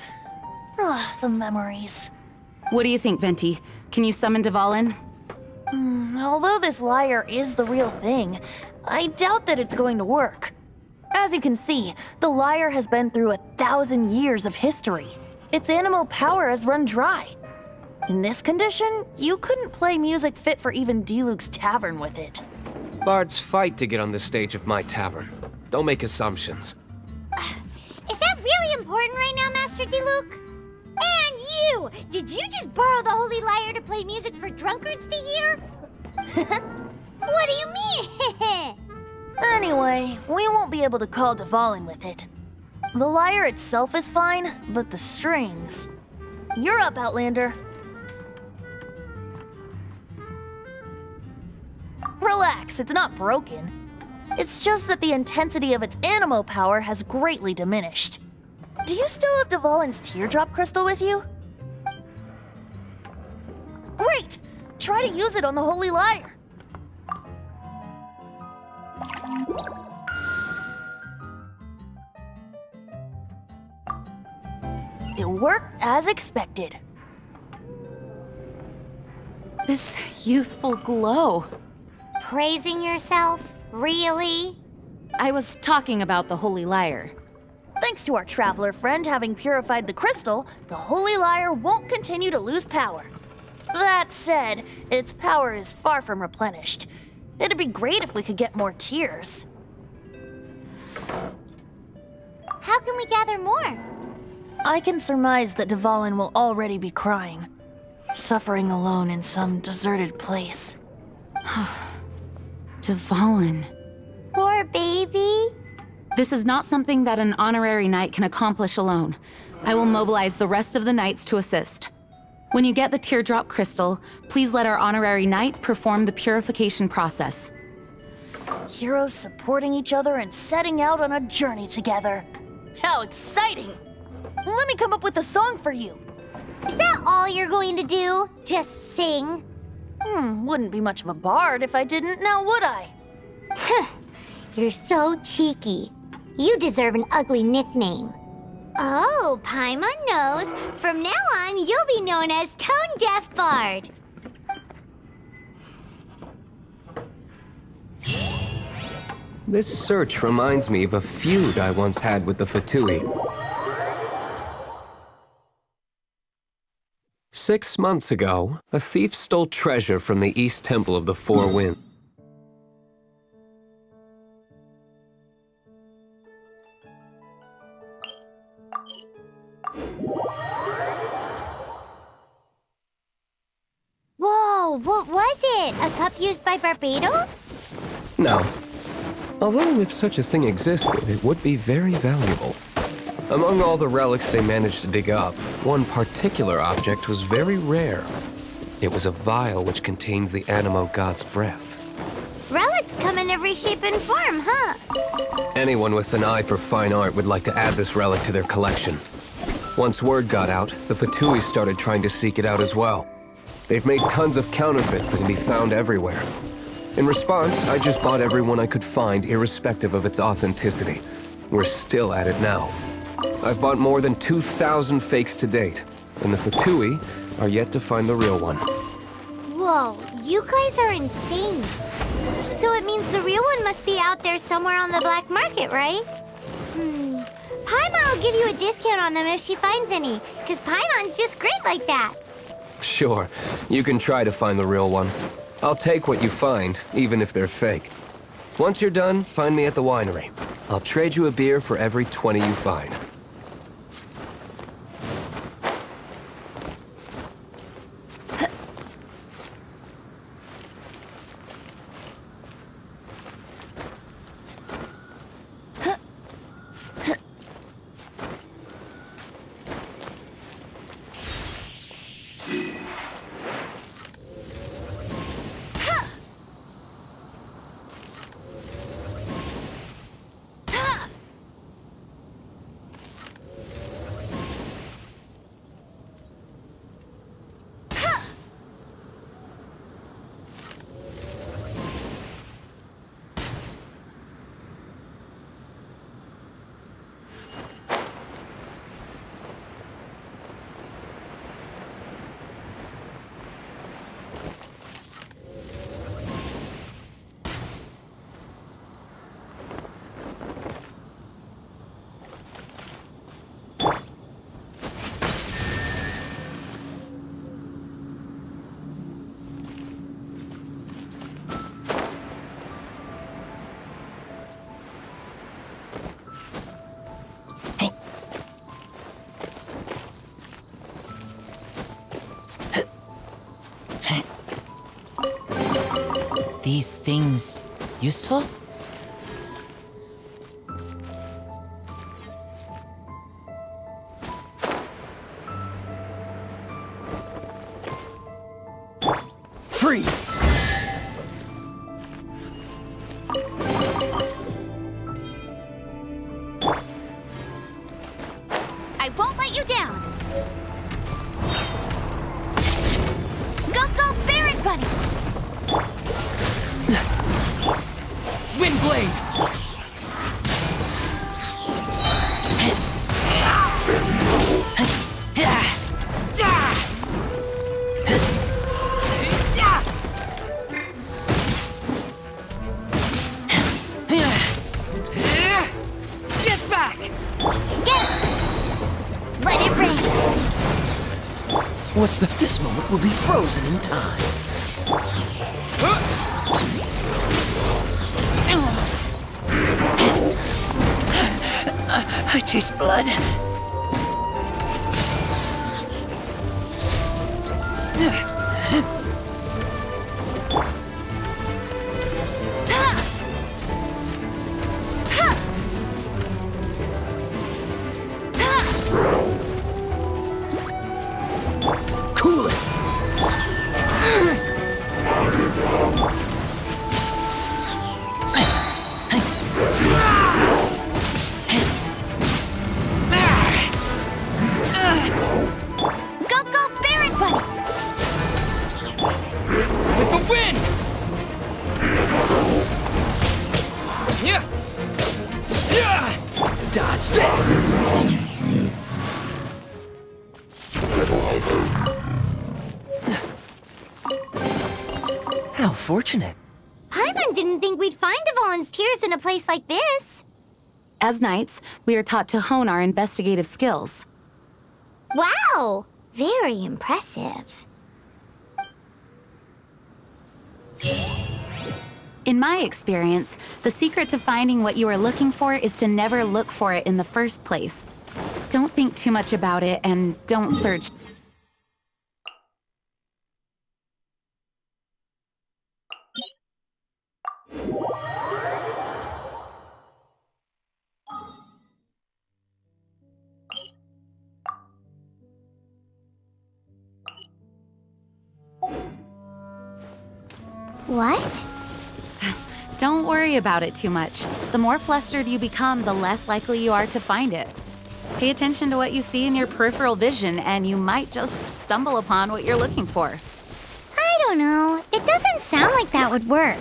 H: The memories.
E: What do you think, Venti? Can you summon Dvalin?
H: Although this lyre is the real thing, I doubt that it's going to work. As you can see, the lyre has been through 1,000 years of history. Its animal power has run dry. In this condition, you couldn't play music fit for even Diluc's tavern with it.
B: Bards fight to get on the stage of my tavern. Don't make assumptions.
C: Is that really important right now, Master Diluc? And you! Did you just borrow the Holy Lyre to play music for drunkards to hear? What do you mean?
H: Anyway, we won't be able to call Dvalin with it. The lyre itself is fine, but the strings... You're up, Outlander. Relax, it's not broken. It's just that the intensity of its animo power has greatly diminished. Do you still have Dvalin's teardrop crystal with you? Great! Try to use it on the Holy Lyre. It worked as expected.
E: This youthful glow.
C: Praising yourself? Really?
E: I was talking about the Holy Lyre.
H: Thanks to our traveler friend having purified the crystal, the Holy Lyre won't continue to lose power. That said, its power is far from replenished. It'd be great if we could get more tears.
C: How can we gather more?
H: I can surmise that Dvalin will already be crying, suffering alone in some deserted place.
E: Dvalin.
C: Poor baby.
E: This is not something that an honorary knight can accomplish alone. I will mobilize the rest of the knights to assist. When you get the teardrop crystal, please let our honorary knight perform the purification process.
H: Heroes supporting each other and setting out on a journey together. How exciting! Let me come up with a song for you.
C: Is that all you're going to do? Just sing?
H: Wouldn't be much of a bard if I didn't, now would I?
C: You're so cheeky. You deserve an ugly nickname. Oh, Paimon knows. From now on, you'll be known as Tone Deaf Bard.
B: This search reminds me of a feud I once had with the Fatui. 6 months ago, a thief stole treasure from the East Temple of the Four Winds.
C: Whoa, what was it? A cup used by Barbados?
B: No. Although if such a thing existed, it would be very valuable. Among all the relics they managed to dig up, one particular object was very rare. It was a vial which contained the Animo god's breath.
C: Relics come in every shape and form, huh?
B: Anyone with an eye for fine art would like to add this relic to their collection. Once word got out, the Fatui started trying to seek it out as well. They've made tons of counterfeits that can be found everywhere. In response, I just bought every one I could find, irrespective of its authenticity. We're still at it now. I've bought more than 2,000 fakes to date, and the Fatui are yet to find the real one.
C: Whoa, you guys are insane. So it means the real one must be out there somewhere on the black market, right? Paimon will give you a discount on them if she finds any, because Paimon's just great like that.
B: Sure, you can try to find the real one. I'll take what you find, even if they're fake. Once you're done, find me at the winery. I'll trade you a beer for every 20 you find.
A: These things useful? Freeze!
C: I won't let you down. Go, Baron Bunny!
A: Windblade! Get back!
C: Get it! Let it rain!
A: What's the... This moment will be frozen in time. I taste blood. Cool it.
C: Go, Baron Bunny!
A: With the wind! Yeah! Yeah! Dodge this! How fortunate.
C: Paimon didn't think we'd find Evelyn's tears in a place like this.
E: As knights, we are taught to hone our investigative skills.
C: Wow! Very impressive.
E: In my experience, the secret to finding what you are looking for is to never look for it in the first place. Don't think too much about it and don't search.
C: What?
E: Don't worry about it too much. The more flustered you become, the less likely you are to find it. Pay attention to what you see in your peripheral vision, and you might just stumble upon what you're looking for.
C: I don't know. It doesn't sound like that would work.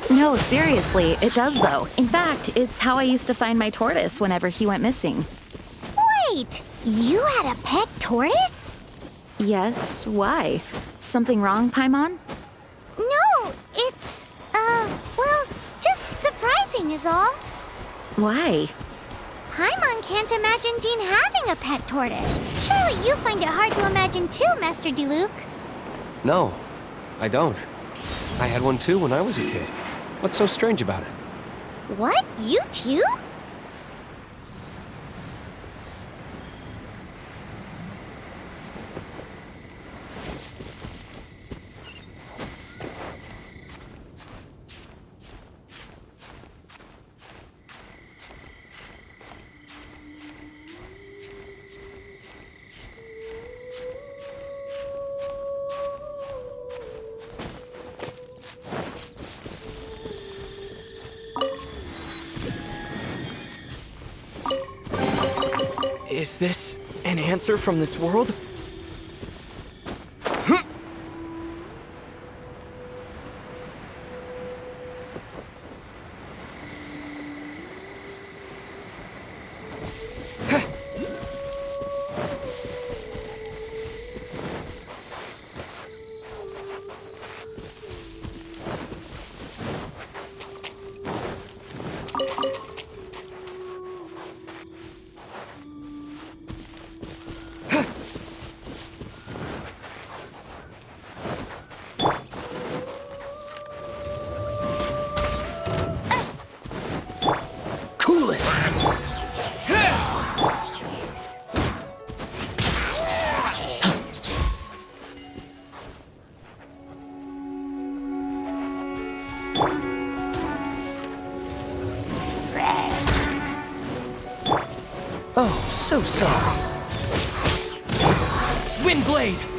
E: No, seriously, it does though. In fact, it's how I used to find my tortoise whenever he went missing.
C: Wait, you had a pet tortoise?
E: Yes, why? Something wrong, Paimon?
C: No, it's, well, just surprising is all.
E: Why?
C: Paimon can't imagine Jean having a pet tortoise. Surely you find it hard to imagine too, Master Diluc.
B: No, I don't. I had one too when I was a kid. What's so strange about it?
C: What? You too?
A: Is this an answer from this world? Cool it! Oh, so sorry. Windblade!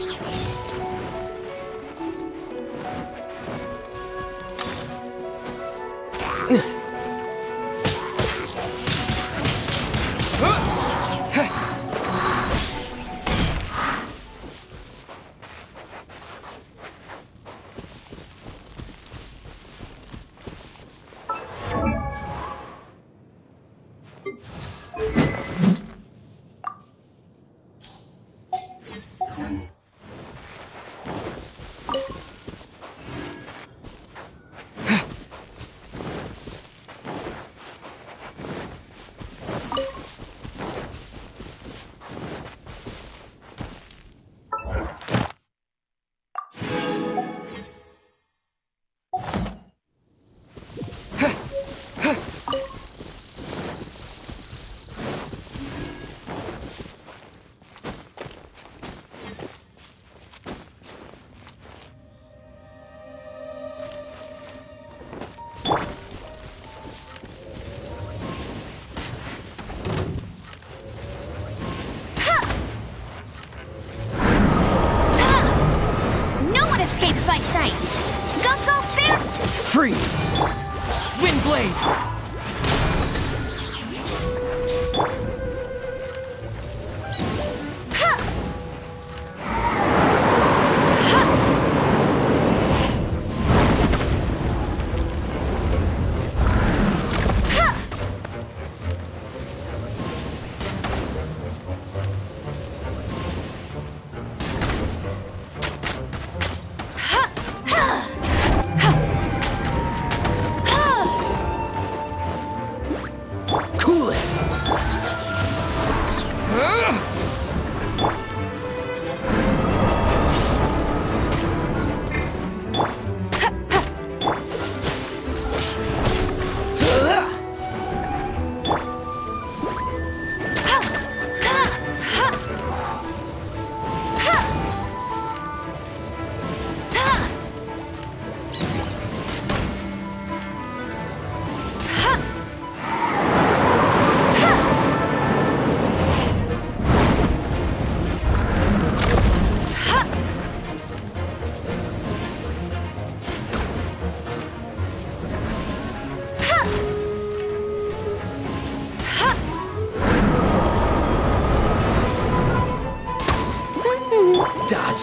C: escapes my sights. Go, fair!
A: Freeze! Windblade!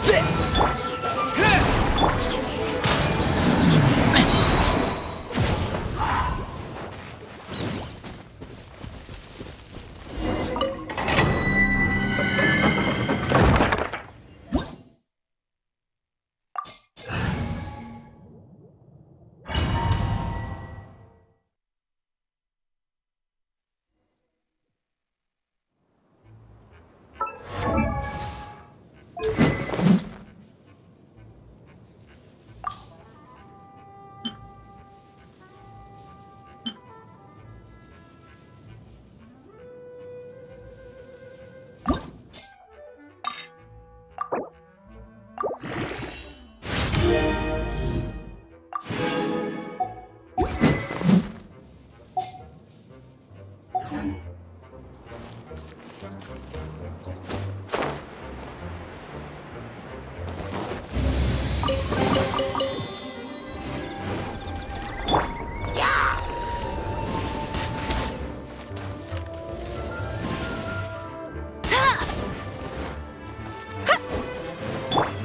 A: this!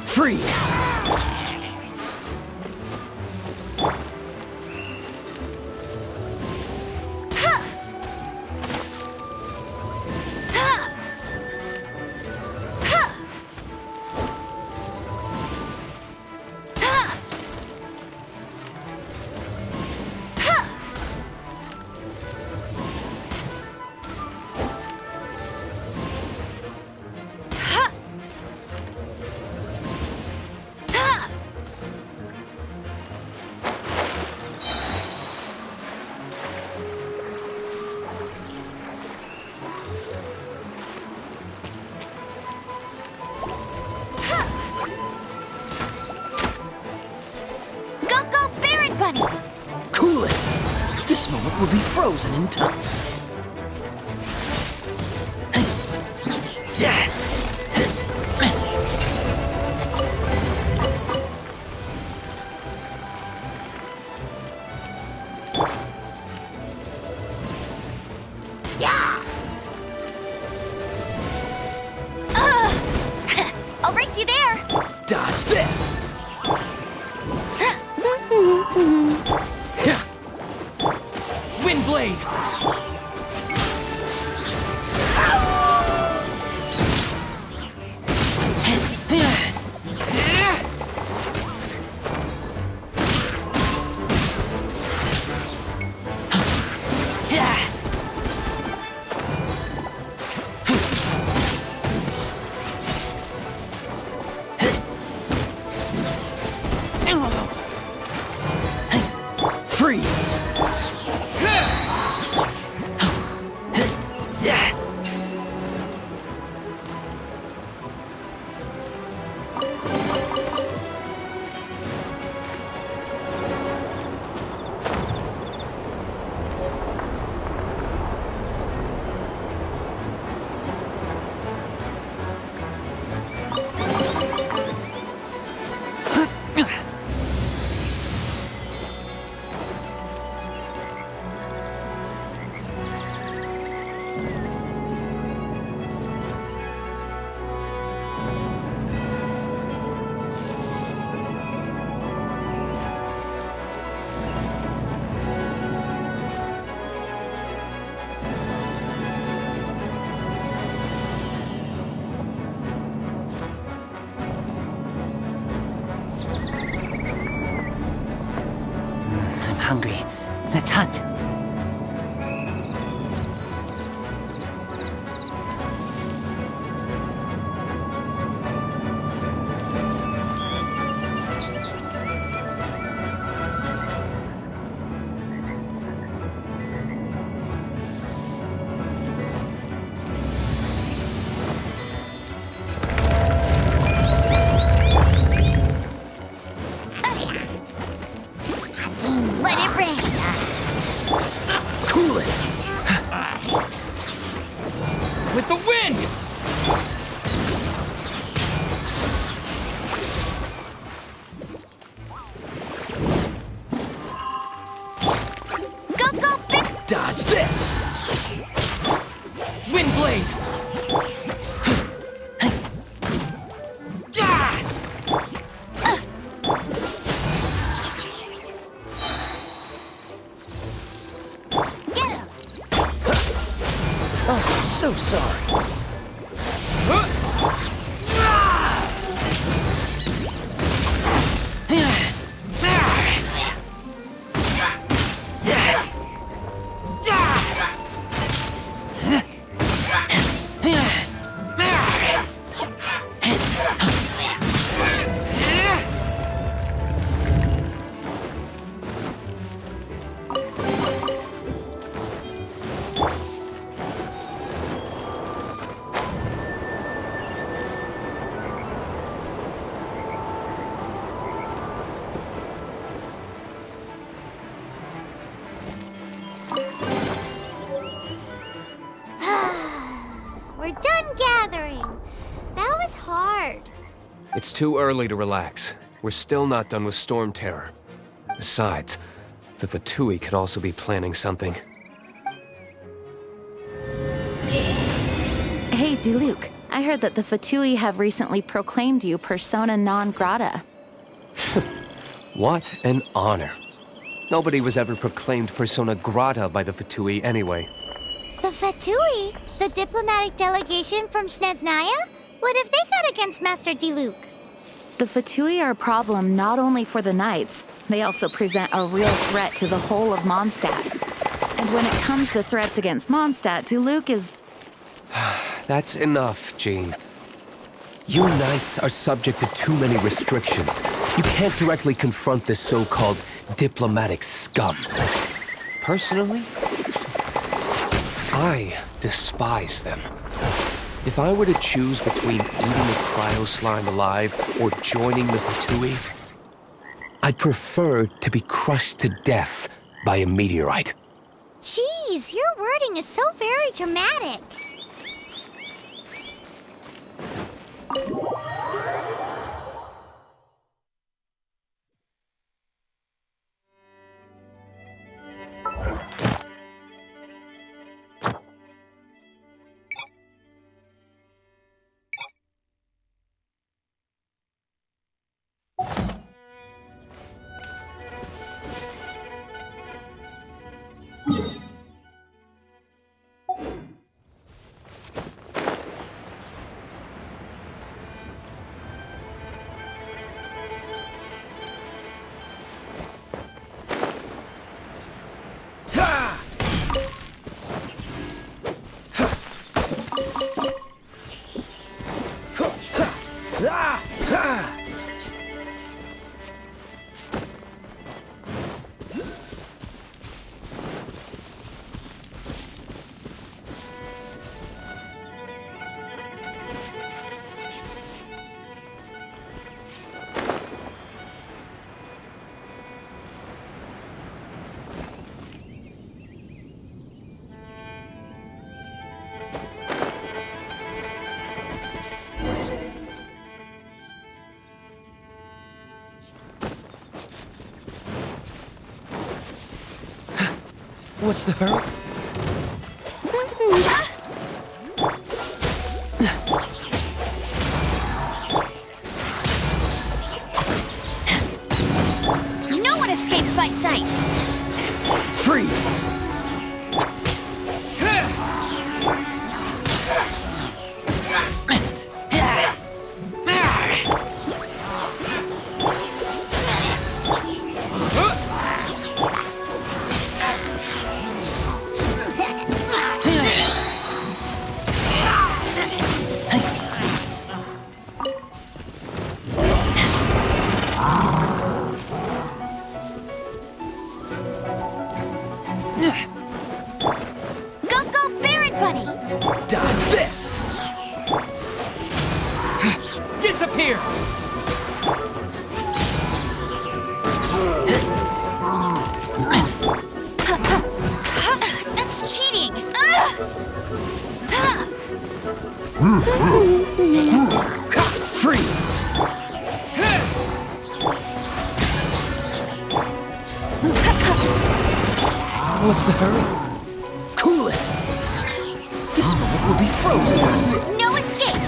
A: Freeze! Cool it! This moment will be frozen in time.
C: I'll race you there!
A: Dodge this! Wind blade! Freeze! I'm hungry. Let's hunt.
C: Let it rain!
A: Cool it! With the wind!
C: Go, big!
A: Dodge this! Wind blade! Oh, so sorry.
C: We're done gathering. That was hard.
B: It's too early to relax. We're still not done with Storm Terror. Besides, the Fatui could also be planning something.
E: Hey, Diluc. I heard that the Fatui have recently proclaimed you persona non grata.
B: What an honor. Nobody was ever proclaimed persona grata by the Fatui anyway.
C: The Fatui? The diplomatic delegation from Snezhnaya? What have they got against Master Diluc?
E: The Fatui are a problem not only for the Knights, they also present a real threat to the whole of Mondstadt. And when it comes to threats against Mondstadt, Diluc is...
B: That's enough, Jean. You Knights are subject to too many restrictions. You can't directly confront this so-called diplomatic scum. Personally, I despise them. If I were to choose between eating a cryo slime alive or joining the Fatui, I'd prefer to be crushed to death by a meteorite.
C: Jeez, your wording is so very dramatic.
A: What's the hurry?
C: No one escapes my sight!
A: Freeze! Dodge this! Disappear!
C: That's cheating!
A: Freeze! What's the hurry? Cool it! This moment will be frozen.
C: No escape!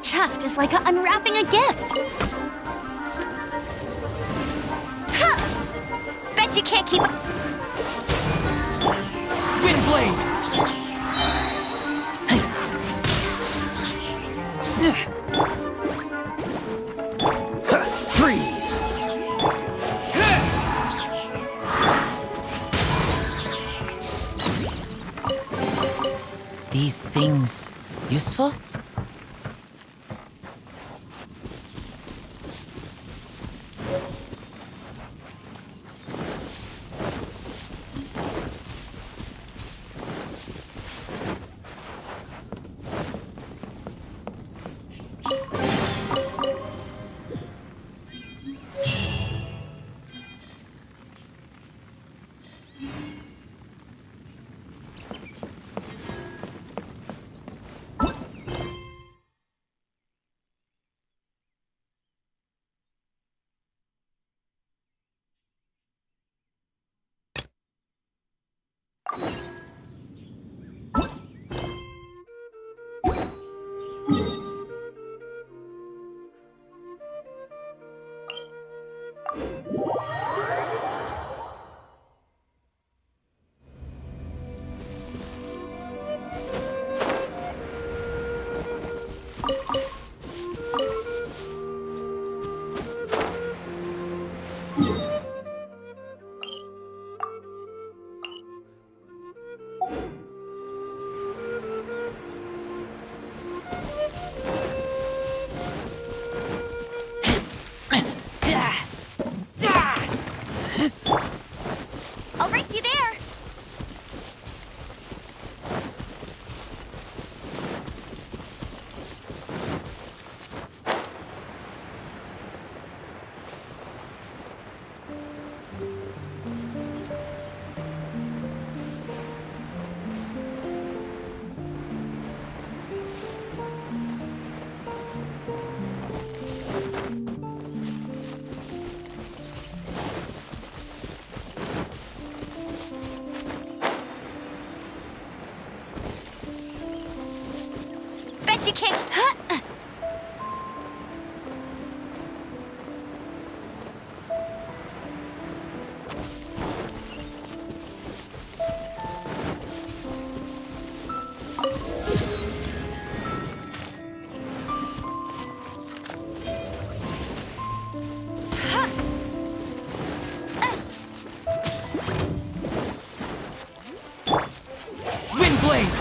D: chest is like unwrapping a gift.
C: Huh! Bet you can't keep up.
L: Windblade!
A: Freeze!
O: These things useful?
C: I'll race you there. Bet you can't. Huh?
L: Windblade!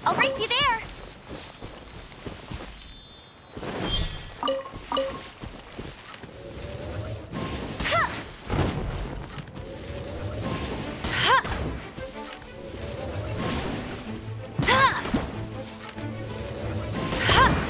C: I'll race you there. Huh. Huh. Huh. Huh.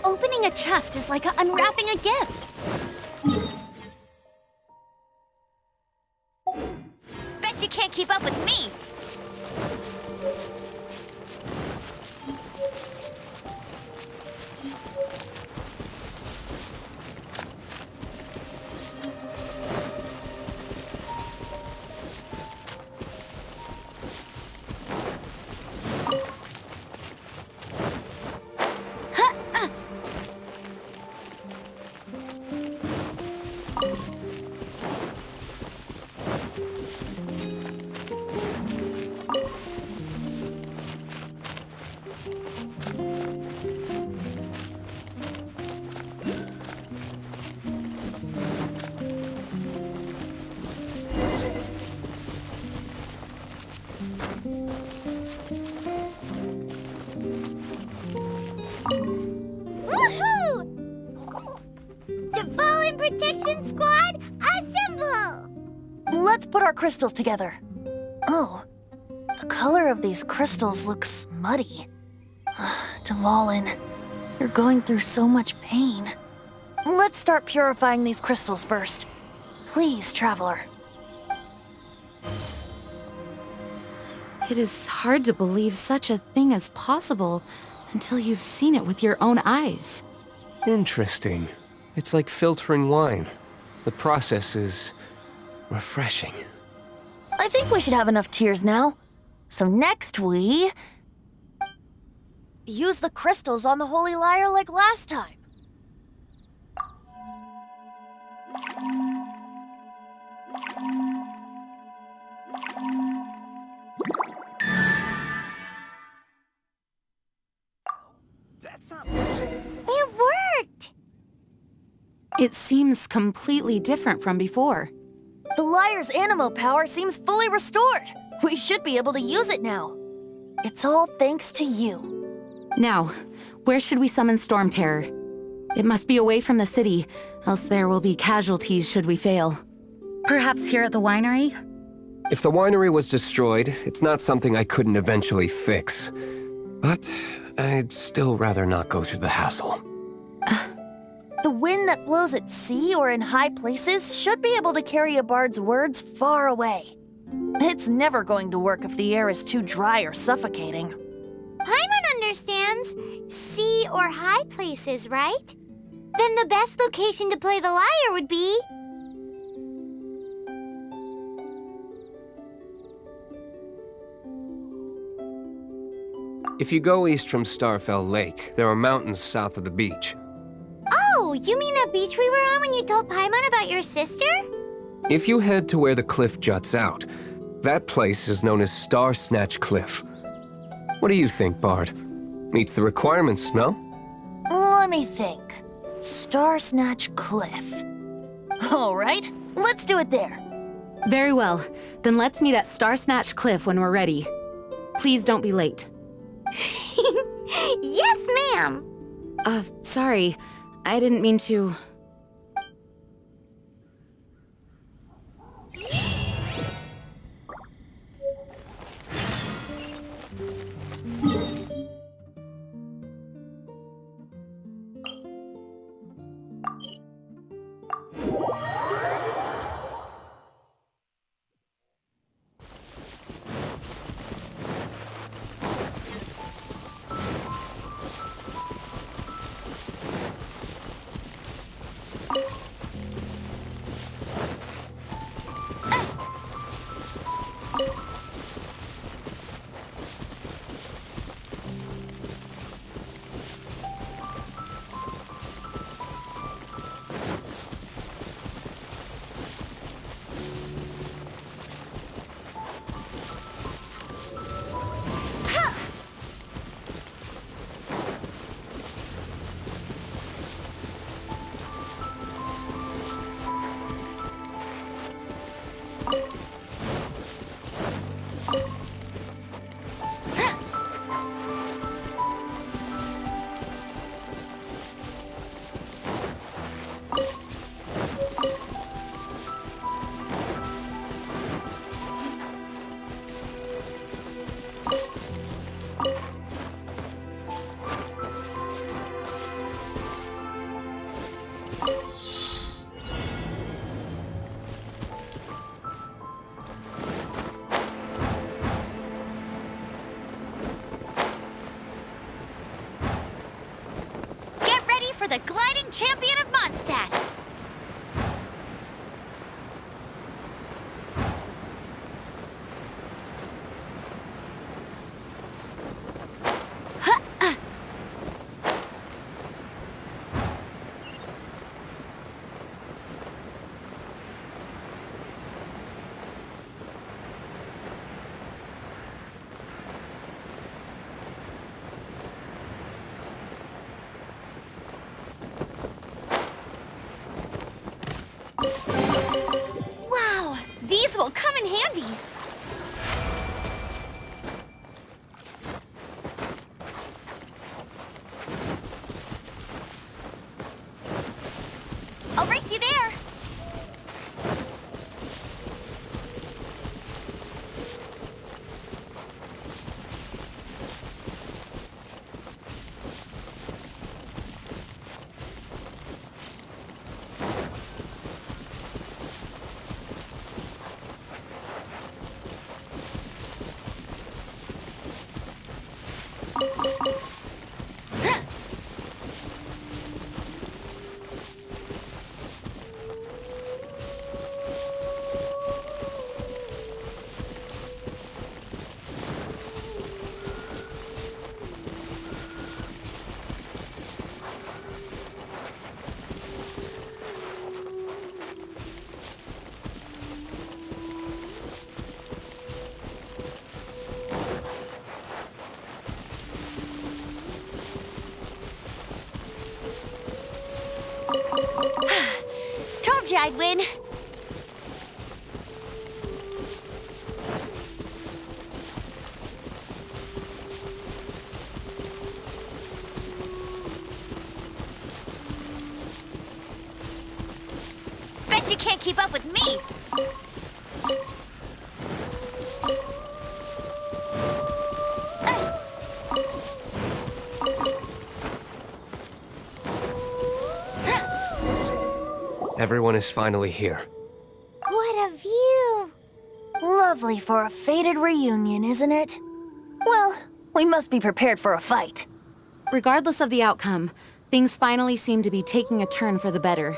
D: Opening a chest is like unwrapping a gift.
C: Bet you can't keep up with me. Woohoo! Devolin Protection Squad, assemble!
H: Let's put our crystals together. Oh, the color of these crystals looks muddy. Devolin, you're going through so much pain. Let's start purifying these crystals first. Please, Traveler.
E: It is hard to believe such a thing is possible until you've seen it with your own eyes.
B: Interesting. It's like filtering wine. The process is refreshing.
H: I think we should have enough tears now. So next we... use the crystals on the Holy Lyre like last time.
C: It worked!
E: It seems completely different from before.
H: The lyre's animo power seems fully restored. We should be able to use it now. It's all thanks to you.
E: Now, where should we summon Storm Terror? It must be away from the city, else there will be casualties should we fail. Perhaps here at the winery?
B: If the winery was destroyed, it's not something I couldn't eventually fix. But I'd still rather not go through the hassle.
H: The wind that blows at sea or in high places should be able to carry a bard's words far away. It's never going to work if the air is too dry or suffocating.
C: Paimon understands sea or high places, right? Then the best location to play the lyre would be...
B: If you go east from Starfell Lake, there are mountains south of the beach.
C: Oh, you mean that beach we were on when you told Paimon about your sister?
B: If you head to where the cliff juts out, that place is known as Star Snatch Cliff. What do you think, Bard? Meets the requirements, no?
H: Let me think. Star Snatch Cliff. All right, let's do it there.
E: Very well. Then let's meet at Star Snatch Cliff when we're ready. Please don't be late.
C: Yes, ma'am!
E: Sorry. I didn't mean to...
C: The gliding champion of Mondstadt! you I'd win. Bet you can't keep up with me.
B: Everyone is finally here.
C: What a view.
H: Lovely for a fated reunion, isn't it? Well, we must be prepared for a fight.
E: Regardless of the outcome, things finally seem to be taking a turn for the better.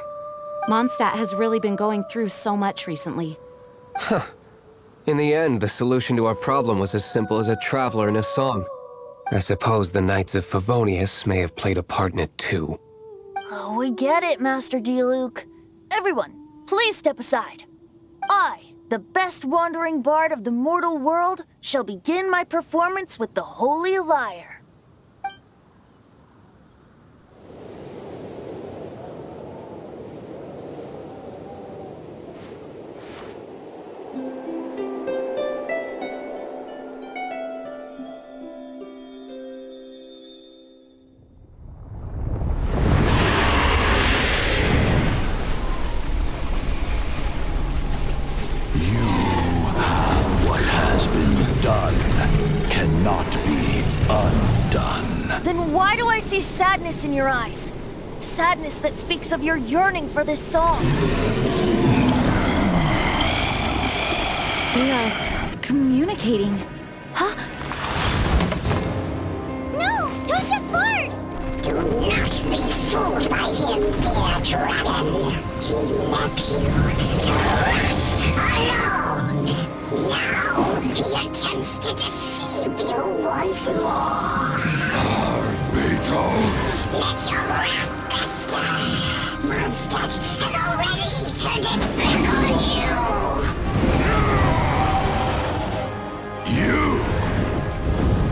E: Mondstadt has really been going through so much recently.
B: In the end, the solution to our problem was as simple as a traveler in a song. I suppose the Knights of Favonius may have played a part in it too.
H: Oh, we get it, Master Diluc. Everyone, please step aside. I, the best wandering bard of the mortal world, shall begin my performance with the Holy Lyre.
P: What has been done cannot be undone.
H: Then why do I see sadness in your eyes? Sadness that speaks of your yearning for this song.
E: We are communicating. Huh?
C: No! Don't get bored!
Q: Do not be fooled by him, dear dragon. He left you to rot alone. Now he attempts to deceive you once more.
P: Beatles!
Q: Let your wrath fester. Mondstadt has already turned its back on
P: You!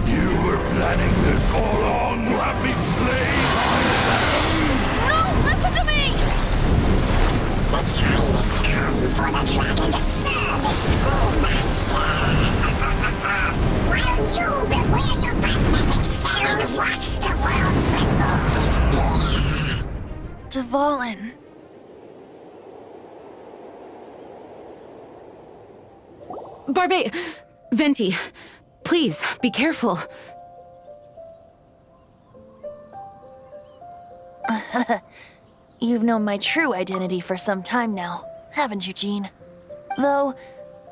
P: You were planning this all along to have me slain!
H: No! Listen to me!
Q: The time has come for the dragon to serve its true master. While you beware your pathetic selves, watch the world tremble with fear.
H: Dvalin.
E: Venti, please, be careful.
H: You've known my true identity for some time now, haven't you, Jean? Though,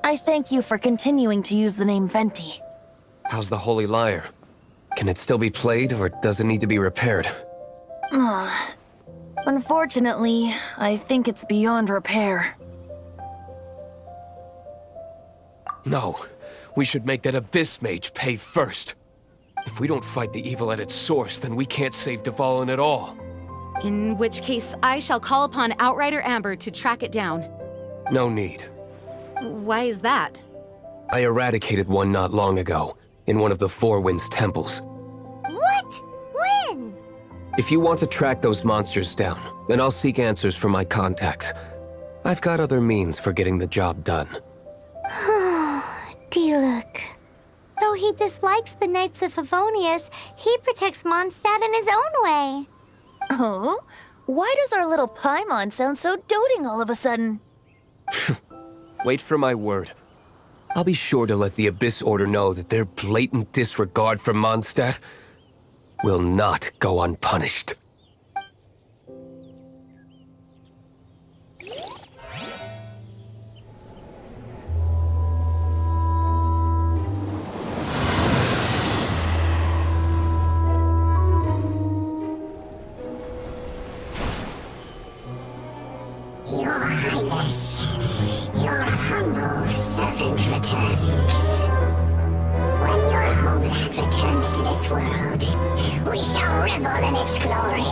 H: I thank you for continuing to use the name Venti.
B: How's the Holy Lyre? Can it still be played, or does it need to be repaired?
H: Unfortunately, I think it's beyond repair.
B: No. We should make that Abyss Mage pay first. If we don't fight the evil at its source, then we can't save Dvalin at all.
E: In which case, I shall call upon Outrider Amber to track it down.
B: No need.
E: Why is that?
B: I eradicated one not long ago, in one of the Four Winds temples.
C: What? When?
B: If you want to track those monsters down, then I'll seek answers from my contacts. I've got other means for getting the job done.
C: Diluc. Though he dislikes the Knights of Favonius, he protects Mondstadt in his own way.
H: Oh? Why does our little Paimon sound so doting all of a sudden?
B: Wait for my word. I'll be sure to let the Abyss Order know that their blatant disregard for Mondstadt will not go unpunished.
Q: Your Highness, your humble servant returns. When your homeland returns to this world, we shall revel in its glory.